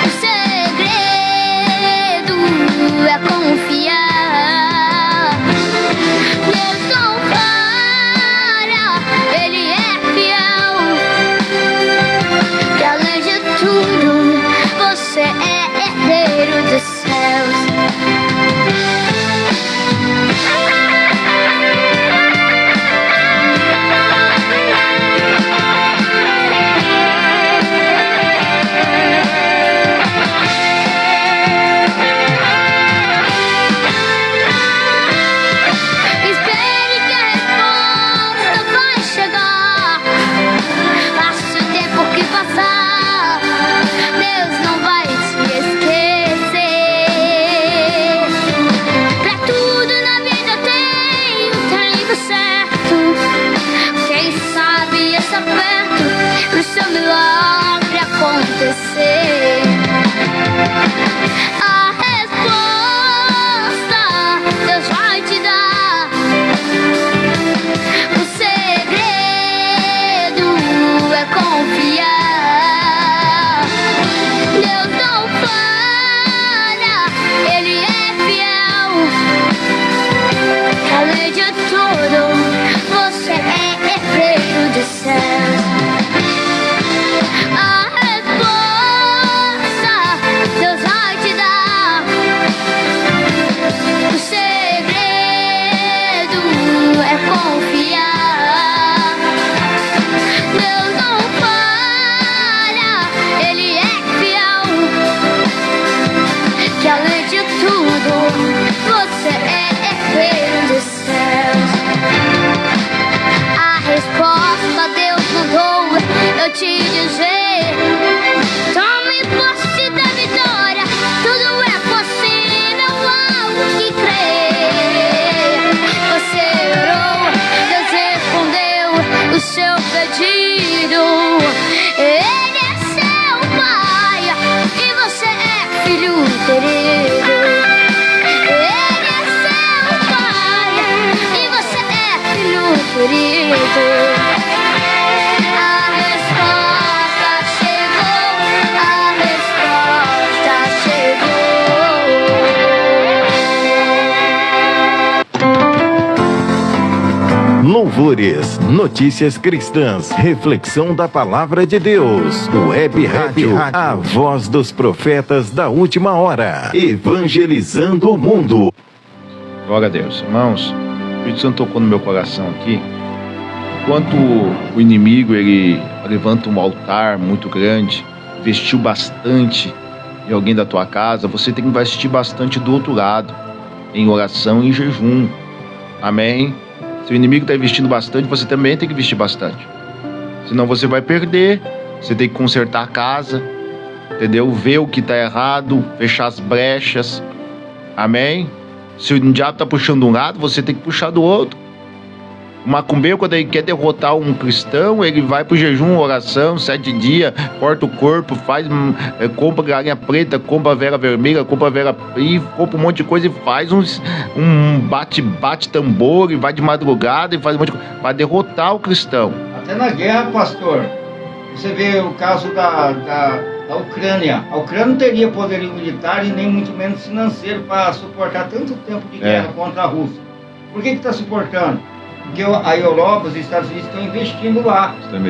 Speaker 11: O segredo é confiar. Deus não falha, Ele é fiel. Que além de tudo, você é herdeiro dos céus. Espere que a resposta vai chegar. Passe o tempo que passar, Deus não vai te esquecer. Pra tudo na vida tem o tempo certo. Quem sabe está perto pro seu milagre acontecer. A resposta Deus vai te dar. O segredo é confiar. Deus não falha, Ele é fiel. Além de tudo, você é herdeiro dos céus. A resposta Deus vai te dar. O segredo é confiar. Deus não falha, Ele é fiel. Que além de tudo, você é herdeiro dos céus. A resposta Deus mandou eu te dizer. Tome posse da vitória, tudo é possível ao que crer. Você orou, Deus respondeu o seu pedido. Ele é seu pai e você é filho querido. Ele é seu pai e você é filho querido.
Speaker 6: Louvores, notícias cristãs, reflexão da palavra de Deus. Web Rádio, a voz dos profetas da última hora. Evangelizando o mundo.
Speaker 5: Glória a Deus. Irmãos, o Espírito Santo tocou no meu coração aqui. Enquanto o inimigo, ele levanta um altar muito grande, investiu bastante em alguém da tua casa, você tem que investir bastante do outro lado, em oração e em jejum. Amém? Se o inimigo está investindo bastante, você também tem que investir bastante. Senão você vai perder, você tem que consertar a casa, entendeu? Ver o que está errado, fechar as brechas. Amém? Se o diabo está puxando um lado, você tem que puxar do outro. O macumbeiro, quando ele quer derrotar um cristão, ele vai pro jejum, oração, 7 dias, corta o corpo, compra galinha preta, compra vela vermelha, compra vela e compra um monte de coisa e faz um bate tambor e vai de madrugada e faz um monte de coisa para derrotar o cristão.
Speaker 7: Até na guerra, pastor, você vê o caso da Ucrânia. A Ucrânia não teria poderio militar e nem muito menos financeiro para suportar tanto tempo de guerra contra a Rússia. Por que está suportando? Porque a Europa, os Estados Unidos estão investindo lá. Estão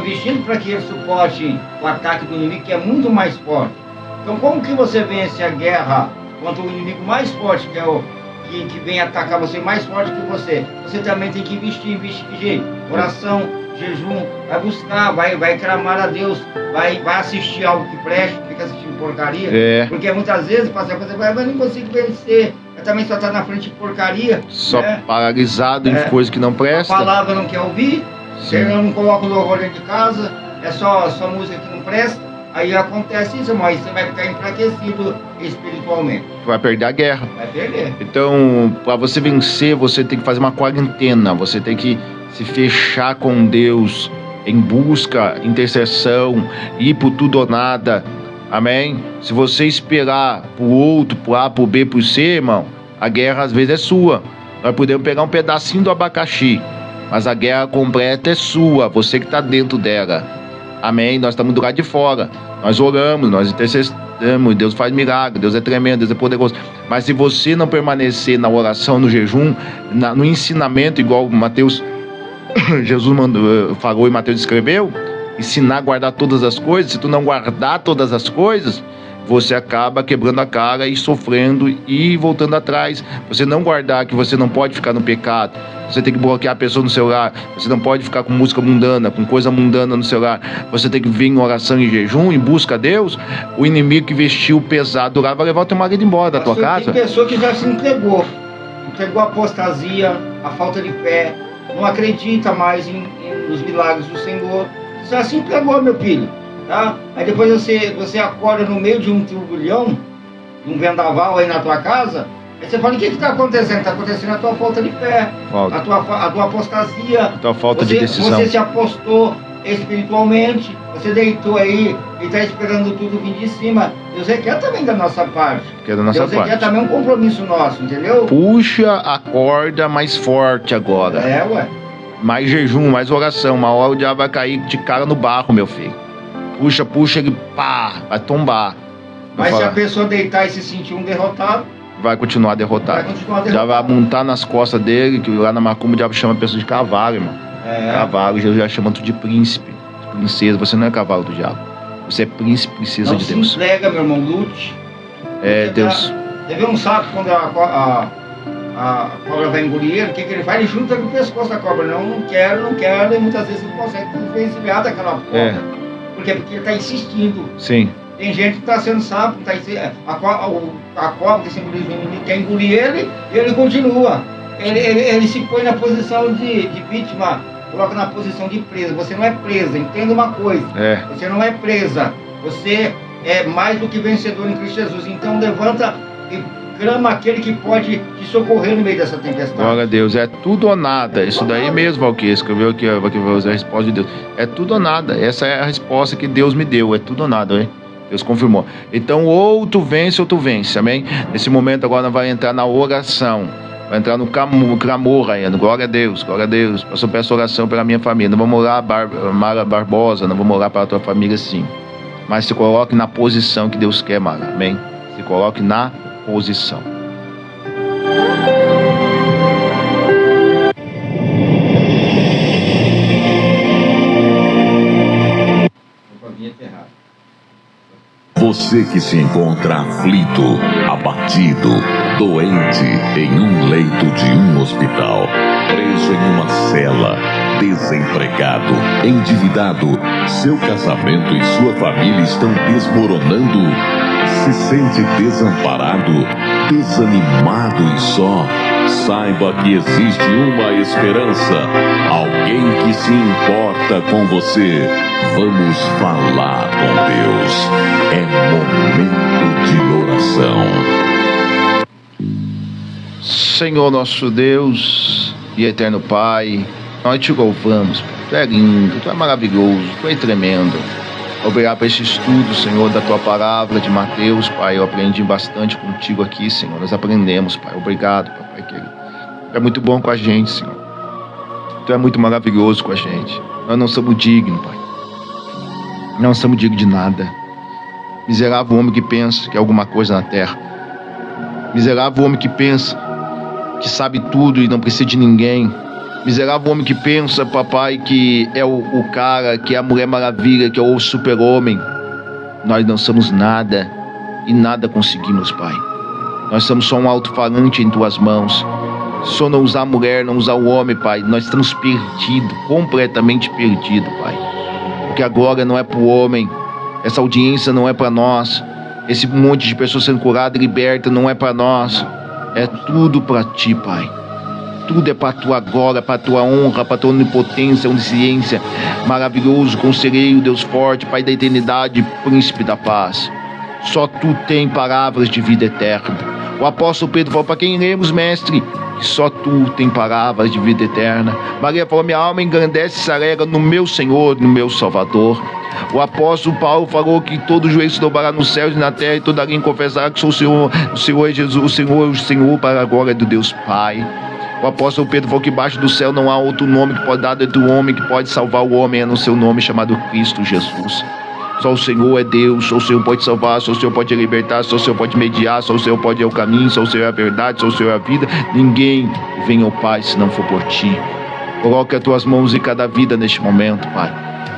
Speaker 7: investindo para que eles suportem o ataque do inimigo, que é muito mais forte. Então, como que você vence a guerra contra o inimigo mais forte, que é o que vem atacar você mais forte que você? Você também tem que investir oração, jejum, vai buscar, vai clamar a Deus, vai assistir algo que preste, fica assistindo porcaria. Porque muitas vezes passa coisa, mas eu não consigo vencer. Eu também só tá na frente de porcaria.
Speaker 5: Só paralisado em coisa que não presta.
Speaker 7: A palavra não quer ouvir, eu não coloco louvor dentro de casa, é só música que não presta. Aí acontece isso, mas você vai ficar enfraquecido espiritualmente.
Speaker 5: Vai perder a guerra.
Speaker 7: Vai perder.
Speaker 5: Então, para você vencer, você tem que fazer uma quarentena, você tem que se fechar com Deus em busca, intercessão, ir por tudo ou nada. Amém? Se você esperar pro outro, pro A, pro B, pro C, irmão, a guerra às vezes é sua. Nós podemos pegar um pedacinho do abacaxi, mas a guerra completa é sua, você que está dentro dela. Amém? Nós estamos do lado de fora. Nós oramos, nós intercedemos, Deus faz milagre, Deus é tremendo, Deus é poderoso. Mas se você não permanecer na oração, no jejum, no ensinamento, igual Mateus, Jesus falou e Mateus escreveu, ensinar a guardar todas as coisas. Se tu não guardar todas as coisas, você acaba quebrando a cara e sofrendo e voltando atrás. Você não guardar, que você não pode ficar no pecado, você tem que bloquear a pessoa no celular, você não pode ficar com música mundana, com coisa mundana no celular, você tem que vir em oração e jejum, em busca a Deus. O inimigo que vestiu pesado lá vai levar o teu marido embora da tua casa.
Speaker 7: Tem pessoa que já se entregou a apostasia, a falta de fé, não acredita mais nos milagres do Senhor. Você já se entregou, meu filho, tá? Aí depois você acorda no meio de um turbilhão, de um vendaval aí na tua casa, aí você fala, o que está acontecendo? Está acontecendo a tua falta de fé, a tua apostasia,
Speaker 5: a tua falta de decisão.
Speaker 7: Você se apostou espiritualmente, você deitou aí e está esperando tudo vir de cima. Deus requer também da nossa parte. Deus requer também um compromisso nosso, entendeu?
Speaker 5: Puxa a corda mais forte agora. Mais jejum, mais oração. Uma hora o diabo vai cair de cara no barro, meu filho. Puxa, ele vai tombar.
Speaker 7: Mas se a pessoa deitar e se sentir um derrotado,
Speaker 5: vai continuar derrotado. Já vai montar nas costas dele, que lá na macumba o diabo chama a pessoa de cavalo, irmão. Cavalo, Jesus já chama tu de príncipe, de princesa. Você não é cavalo do diabo. Você é príncipe, princesa de Deus.
Speaker 7: Não se entrega, meu irmão, lute.
Speaker 5: Deus.
Speaker 7: Você vê um sapo quando a cobra vai engolir ele, o que ele faz? Ele junta no pescoço da cobra. Não quero, e muitas vezes não consegue desvencilhar daquela cobra. Por quê? Porque ele está insistindo.
Speaker 5: Sim.
Speaker 7: Tem gente que está sendo sapo, a cobra que simboliza o inimigo quer engolir ele, e ele continua. Ele se põe na posição de vítima, coloca na posição de presa. Você não é presa, entenda uma coisa. Você não é presa, você é mais do que vencedor em Cristo Jesus. Então levanta e clama aquele que pode te socorrer no meio dessa tempestade.
Speaker 5: Glória a Deus, é tudo ou nada. Isso daí mesmo, Valquir, escreveu aqui, a resposta de Deus. É tudo ou nada. Essa é a resposta que Deus me deu, é tudo ou nada, hein? Deus confirmou. Então, ou tu vence ou tu vence, amém? Nesse momento agora nós vamos entrar na oração. Vai entrar no clamor ainda. Glória a Deus, glória a Deus. Eu só peço oração pela minha família. Não vamos orar Mara Barbosa, não vamos orar para a tua família, sim. Mas se coloque na posição que Deus quer, Mara, amém? Se coloque na posição.
Speaker 8: Você que se encontra aflito, abatido, doente em um leito de um hospital, preso em uma cela, desempregado, endividado, seu casamento e sua família estão desmoronando, se sente desamparado, desanimado e só, saiba que existe uma esperança, alguém que se importa com você. Vamos falar com Deus. É momento de oração.
Speaker 5: Senhor nosso Deus e eterno Pai, nós te louvamos. Tu é lindo, tu é maravilhoso, tu é tremendo. Obrigado por esse estudo, Senhor, da tua palavra de Mateus, Pai. Eu aprendi bastante contigo aqui, Senhor. Nós aprendemos, Pai. Obrigado, Papai querido. Tu é muito bom com a gente, Senhor. Tu é muito maravilhoso com a gente. Nós não somos dignos, Pai. Não somos dignos de nada. Miserável homem que pensa que é alguma coisa na terra. Miserável homem que pensa que sabe tudo e não precisa de ninguém. Miserável homem que pensa, papai, que é o cara, que é a Mulher Maravilha, que é o super-homem. Nós não somos nada e nada conseguimos, Pai. Nós somos só um alto-falante em tuas mãos. Só não usar a mulher, não usar o homem, Pai. Nós estamos perdidos, completamente perdidos, Pai. Porque a glória não é para o homem, essa audiência não é para nós, esse monte de pessoas sendo curadas e libertas não é para nós. É tudo para ti, Pai. Tudo é para tua glória, para tua honra, para tua onipotência, onisciência. Maravilhoso, conselheiro, Deus forte, Pai da eternidade, príncipe da paz. Só tu tem palavras de vida eterna. O apóstolo Pedro falou: para quem iremos, mestre? Que só tu tem palavras de vida eterna. Maria falou: minha alma engrandece e se alegra no meu Senhor, no meu Salvador. O apóstolo Paulo falou que todo joelho se dobrará nos céus e na terra, e toda língua confessará que sou o Senhor é Jesus, o Senhor para a glória do Deus Pai. O apóstolo Pedro falou que embaixo do céu não há outro nome que pode dar dentro do homem, que pode salvar o homem, a não ser o nome chamado Cristo Jesus. Só o Senhor é Deus, só o Senhor pode salvar, só o Senhor pode libertar, só o Senhor pode mediar, só o Senhor pode ir ao caminho, só o Senhor é a verdade, só o Senhor é a vida. Ninguém vem ao Pai se não for por ti. Coloque as tuas mãos em cada vida neste momento, Pai.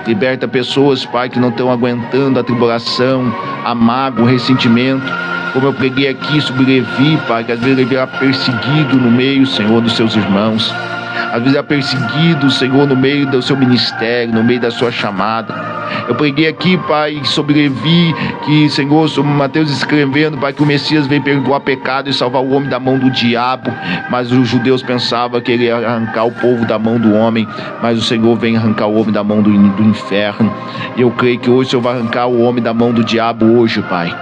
Speaker 5: Liberta pessoas, Pai, que não estão aguentando a tribulação, a mágoa, o ressentimento. Como eu preguei aqui sobre Levi, Pai, que às vezes Levi era perseguido no meio, Senhor, dos seus irmãos. Às vezes é perseguido, Senhor, no meio do seu ministério, no meio da sua chamada. Eu preguei aqui, Pai, sobre Levi, que, Senhor, sobre Mateus escrevendo, Pai, que o Messias veio perdoar pecado e salvar o homem da mão do diabo. Mas os judeus pensavam que ele ia arrancar o povo da mão do homem, mas o Senhor vem arrancar o homem da mão do inferno. E eu creio que hoje o Senhor vai arrancar o homem da mão do diabo hoje, Pai.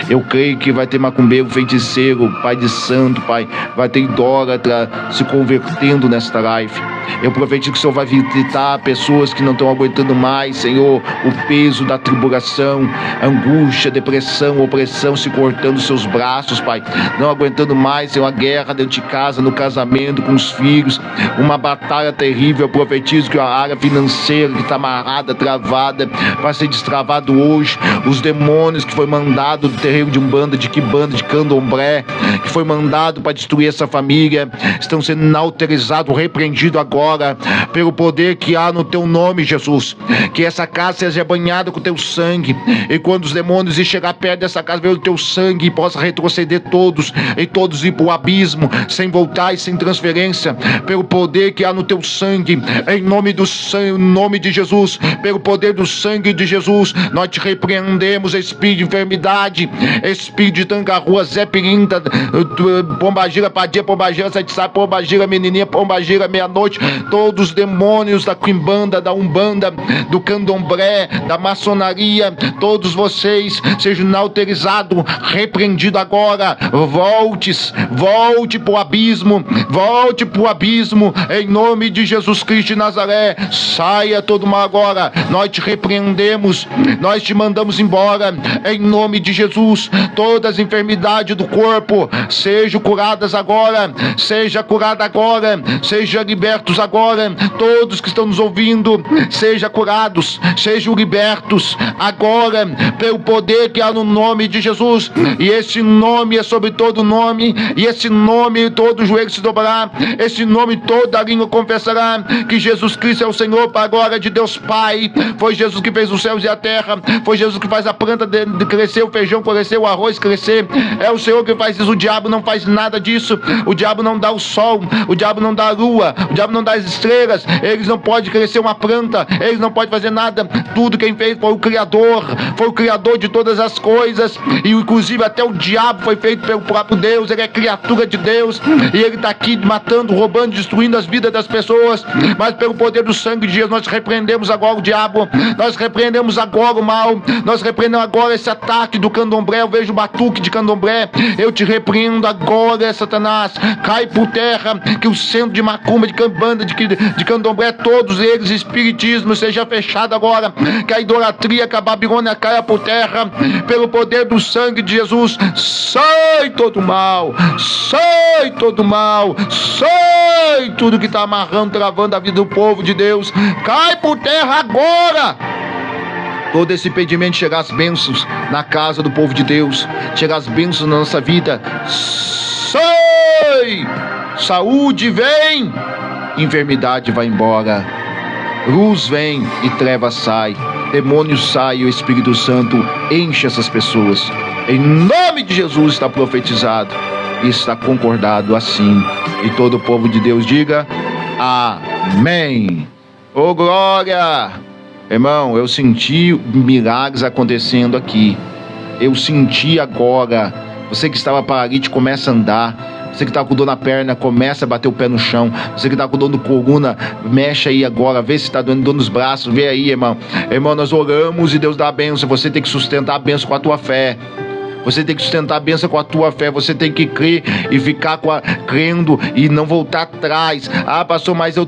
Speaker 5: Eu creio que vai ter macumbeiro, feiticeiro, pai de santo, Pai, vai ter idólatra se convertendo nesta live. Eu profetizo que o Senhor vai visitar pessoas que não estão aguentando mais, Senhor, o peso da tribulação, angústia, depressão, opressão, se cortando seus braços, Pai, não aguentando mais, Senhor, a guerra dentro de casa, no casamento, com os filhos, uma batalha terrível. Eu profetizo que a área financeira que está amarrada, travada, vai ser destravado hoje. Os demônios que foi mandado do terreiro de Umbanda, de Quimbanda, de Candomblé, que foi mandado para destruir essa família, estão sendo inauterizados, repreendidos agora, pelo poder que há no teu nome, Jesus. Que essa casa seja banhada com o teu sangue, e quando os demônios ir chegar perto dessa casa, veja o teu sangue e possa retroceder todos, e todos ir para o abismo, sem voltar e sem transferência, pelo poder que há no teu sangue, em nome do sangue, em nome de Jesus, pelo poder do sangue de Jesus, nós te repreendemos, espírito de enfermidade, espírito de Tangarrua, Zé Pirinta, Pombagira, Padia, Pombagira, Sete Sá, Pombagira, Menininha, Pombagira, Meia-Noite, todos os demônios da Quimbanda, da Umbanda, do Candomblé, da maçonaria, todos vocês sejam inauterizados, repreendidos agora. Volte pro abismo, volte pro abismo, em nome de Jesus Cristo de Nazaré. Saia todo mal agora, nós te repreendemos, nós te mandamos embora, em nome de Jesus. Todas as enfermidades do corpo sejam curadas agora, seja curada agora, seja liberto juntos agora, todos que estão nos ouvindo, sejam curados, sejam libertos agora, pelo poder que há no nome de Jesus. E esse nome é sobre todo nome, e esse nome todo joelho se dobrará, esse nome toda língua confessará que Jesus Cristo é o Senhor, para a glória de Deus Pai. Foi Jesus que fez os céus e a terra, foi Jesus que faz a planta de crescer, o feijão crescer, o arroz crescer. É o Senhor que faz isso. O diabo não faz nada disso. O diabo não dá o sol, o diabo não dá a lua, o diabo não dá as estrelas. Eles não podem crescer uma planta, eles não podem fazer nada. Tudo quem fez foi o Criador de todas as coisas. E inclusive até o diabo foi feito pelo próprio Deus. Ele é criatura de Deus, e ele está aqui matando, roubando, destruindo as vidas das pessoas. Mas pelo poder do sangue de Jesus, nós repreendemos agora o diabo, nós repreendemos agora o mal, nós repreendemos agora esse ataque do candomblé. Eu vejo o batuque de candomblé. Eu te repreendo agora, Satanás. Cai por terra, que o centro de macumba, de cambanda, de candomblé, todos eles, espiritismo, seja fechado agora. Que a idolatria, que a Babilônia caia por terra, pelo poder do sangue de Jesus. Sai todo mal, sai todo mal, sai tudo que está amarrando, travando a vida do povo de Deus. Cai por terra agora. Todo esse impedimento, chegar as bênçãos na casa do povo de Deus, chegar as bênçãos na nossa vida. Sai! Saúde vem, enfermidade vai embora, luz vem e trevas sai, demônios sai, e o Espírito Santo enche essas pessoas. Em nome de Jesus está profetizado e está concordado assim. E todo o povo de Deus diga amém. Ô glória! Irmão, eu senti milagres acontecendo aqui. Eu senti agora. Você que estava paralítico, começa a andar. Você que está com dor na perna, começa a bater o pé no chão. Você que está com dor no coluna, mexe aí agora. Vê se está dando dor nos braços. Vê aí, irmão. Irmão, nós oramos e Deus dá a bênção. Você tem que sustentar a bênção com a tua fé. Você tem que sustentar a bênção com a tua fé. Você tem que crer e ficar crendo e não voltar atrás. Ah, pastor, mas eu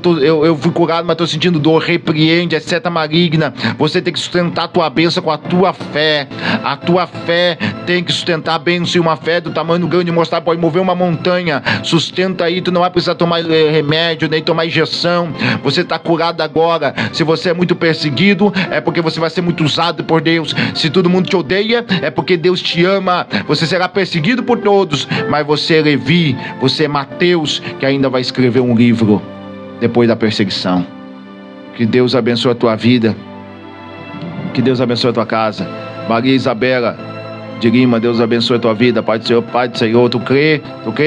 Speaker 5: fui curado, mas estou sentindo dor. Repreende, é seta maligna. Você tem que sustentar a tua bênção com a tua fé. A tua fé tem que sustentar a bênção. E uma fé do tamanho grande de mostrar, pode mover uma montanha. Sustenta aí, tu não vai precisar tomar remédio, nem tomar injeção. Você está curado agora. Se você é muito perseguido, é porque você vai ser muito usado por Deus. Se todo mundo te odeia, é porque Deus te ama. Você será perseguido por todos, mas você é Levi, você é Mateus, que ainda vai escrever um livro depois da perseguição. Que Deus abençoe a tua vida, que Deus abençoe a tua casa. Maria Isabela de Lima, Deus abençoe a tua vida. Pai do Senhor, Pai do Senhor. Tu crê,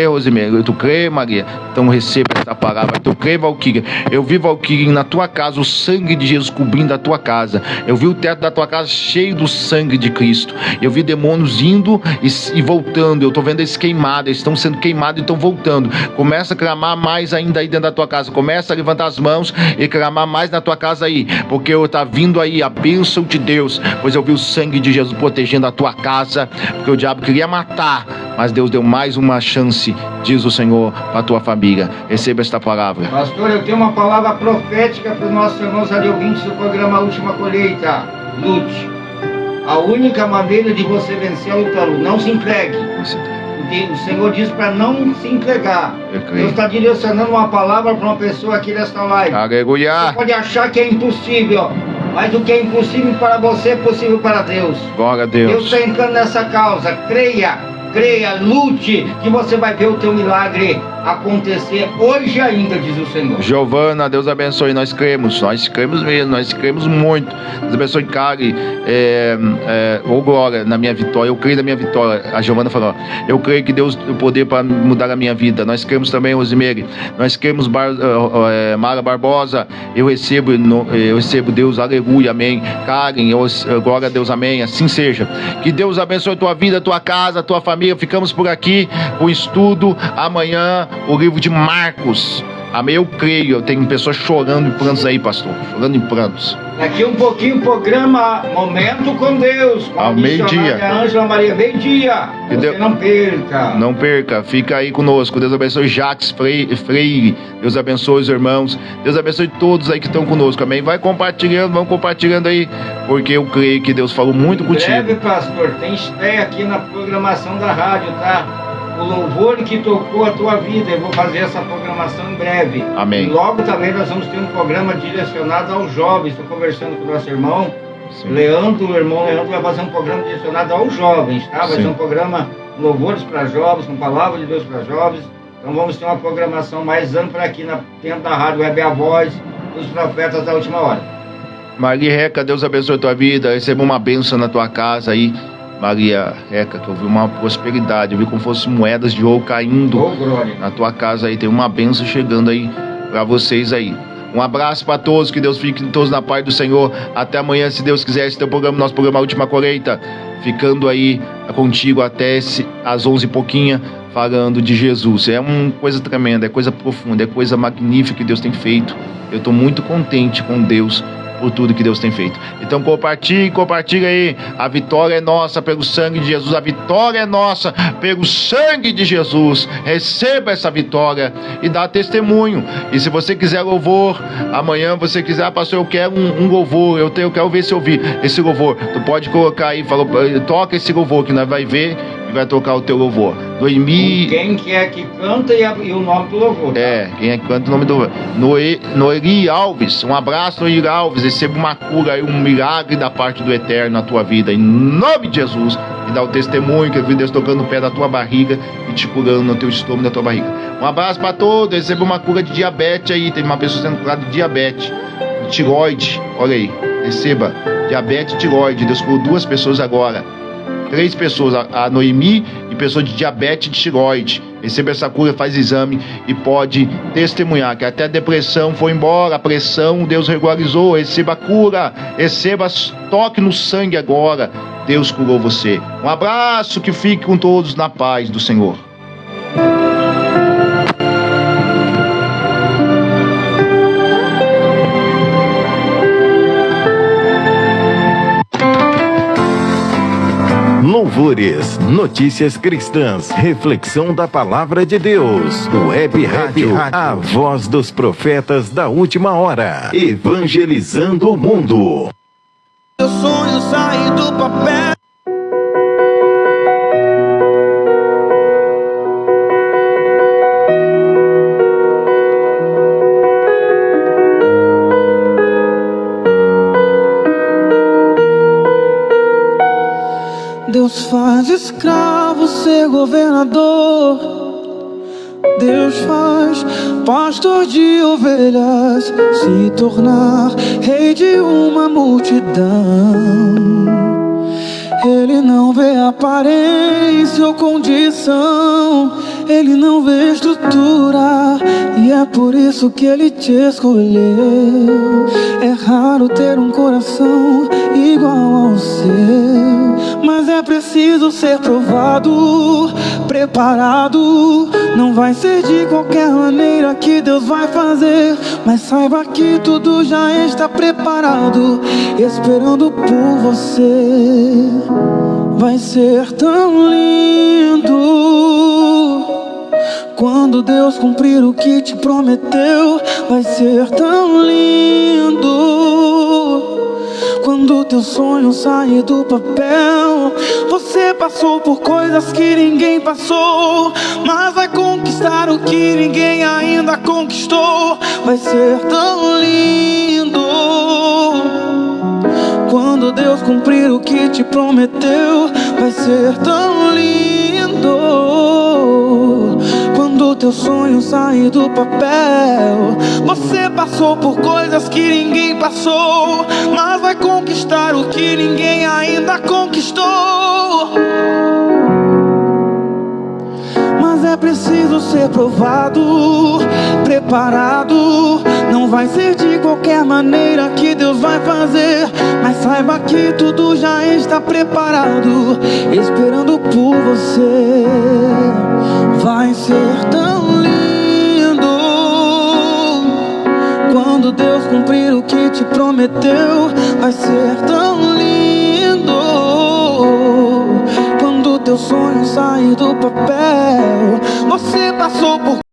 Speaker 5: Rosemary? Tu crê, Maria? Então receba esta palavra. Tu crê, Valquíria? Eu vi, Valquíria, na tua casa o sangue de Jesus cobrindo a tua casa. Eu vi o teto da tua casa cheio do sangue de Cristo. Eu vi demônios indo e voltando. Eu estou vendo eles queimados, eles estão sendo queimados e estão voltando. Começa a clamar mais ainda aí dentro da tua casa. Começa a levantar as mãos e clamar mais na tua casa aí, porque está vindo aí a bênção de Deus, pois eu vi o sangue de Jesus protegendo a tua casa. Porque o diabo queria matar, mas Deus deu mais uma chance, diz o Senhor, para a tua família. Receba esta palavra.
Speaker 7: Pastor, eu tenho uma palavra profética para os nossos irmãos ali ouvintes do programa Última Colheita. Lute. A única maneira de você vencer a luta, não se entregue. O Senhor diz para não se entregar. Deus está direcionando uma palavra para uma pessoa aqui nesta live.
Speaker 5: Aleluia.
Speaker 7: Você pode achar que é impossível, mas o que é impossível para você é possível para Deus.
Speaker 5: Glória a Deus.
Speaker 7: Deus está entrando nessa causa. Creia, lute, que você vai ver o teu milagre acontecer hoje ainda, diz o Senhor.
Speaker 5: Giovana, Deus abençoe. Nós cremos mesmo, nós cremos muito. Deus abençoe, Cari. Glória, na minha vitória. Eu creio na minha vitória. A Giovana falou: eu creio que Deus tem o poder para mudar a minha vida. Nós cremos também, Rosemary. Nós cremos, Mara Barbosa. Eu recebo Deus, aleluia, amém. Karen, glória a Deus, amém. Assim seja. Que Deus abençoe a tua vida, a tua casa, a tua família. Ficamos por aqui com o estudo. Amanhã, o livro de Marcos. Amém, eu creio. Eu tenho pessoas chorando em prantos aí, pastor. Chorando em prantos.
Speaker 7: Daqui um pouquinho o programa Momento com Deus. Com
Speaker 5: ao meio-dia.
Speaker 7: Ângela Maria, meio-dia. Você não perca.
Speaker 5: Não perca, fica aí conosco. Deus abençoe Jacques Freire. Deus abençoe os irmãos. Deus abençoe todos aí que estão conosco. Amém. Vai compartilhando, vão compartilhando aí, porque eu creio que Deus falou muito contigo.
Speaker 7: Breve, pastor, tem estreia aqui na programação da rádio, tá? o louvor que tocou a tua vida. Eu vou fazer essa programação em breve.
Speaker 5: Amém.
Speaker 7: E logo também nós vamos ter um programa direcionado aos jovens. Estou conversando com o nosso irmão Leandro, o irmão Leandro vai fazer um programa direcionado aos jovens, tá? Vai ser um programa louvores para jovens, com palavra de Deus para jovens. Então vamos ter uma programação mais ampla aqui dentro da Rádio Web A Voz dos Profetas da Última Hora.
Speaker 5: Maria Reca, Deus abençoe a tua vida, receba uma bênção na tua casa aí. Maria Reca, que eu vi uma prosperidade, eu vi como fosse moedas de ouro caindo na tua casa aí, tem uma bênção chegando aí para vocês aí. Um abraço para todos, que Deus fique todos na paz do Senhor. Até amanhã, se Deus quiser, esse teu programa, nosso programa Última Colheita, ficando aí contigo até às 11 e pouquinho, falando de Jesus. É uma coisa tremenda, é coisa profunda, é coisa magnífica que Deus tem feito. Eu estou muito contente com Deus por tudo que Deus tem feito. Então compartilhe aí. A vitória é nossa pelo sangue de Jesus. A vitória é nossa pelo sangue de Jesus. Receba essa vitória e dá testemunho. E se você quiser louvor, amanhã você quiser, pastor, eu quero um louvor, eu quero ver se eu ouvir esse louvor. Tu pode colocar aí, toca esse louvor que nós vai ver e vai tocar o teu louvor.
Speaker 7: Quem que é que canta e o nome do louvor. Tá?
Speaker 5: Quem é que canta o nome do louvor? Noeli Alves. Um abraço, Noeli Alves. Receba uma cura e um milagre da parte do Eterno na tua vida, em nome de Jesus. E dá o testemunho que eu vi Deus tocando o pé da tua barriga e te curando no teu estômago, na tua barriga. Um abraço para todos. Receba uma cura de diabetes aí. Tem uma pessoa sendo curada de diabetes, de tiroide. Olha aí, receba diabetes e tiroide. Deus curou 2 pessoas agora. 3 pessoas, a Noemi e pessoa de diabetes e de tiroide. Receba essa cura, faz exame e pode testemunhar que até a depressão foi embora, a pressão Deus regularizou. Receba a cura, receba toque no sangue agora. Deus curou você. Um abraço, que fique com todos na paz do Senhor.
Speaker 6: Louvores, notícias cristãs, reflexão da palavra de Deus. Web Rádio, a voz dos profetas da última hora. Evangelizando o mundo.
Speaker 10: Meu sonho sair do papel. Deus faz escravo ser governador. Deus faz pastor de ovelhas se tornar rei de uma multidão. Ele não vê aparência ou condição, ele não vê estrutura, e é por isso que ele te escolheu. É raro ter um coração igual ao seu, mas é preciso ser provado, preparado. Não vai ser de qualquer maneira que Deus vai fazer, mas saiba que tudo já está preparado, esperando por você. Vai ser tão lindo quando Deus cumprir o que te prometeu. Vai ser tão lindo quando teu sonho sair do papel. Você passou por coisas que ninguém passou, mas vai conquistar o que ninguém ainda conquistou. Vai ser tão lindo quando Deus cumprir o que te prometeu. Vai ser tão lindo quando teu sonho sair do papel. Você passou por coisas que ninguém passou, mas vai conquistar o que ninguém ainda conquistou. Mas é preciso ser provado, preparado. Não vai ser de qualquer maneira que Deus vai fazer, mas saiba que tudo já está preparado, esperando por você. Vai ser tão lindo quando Deus cumprir o que te prometeu. Vai ser tão lindo quando teu sonho sair do papel. Você passou por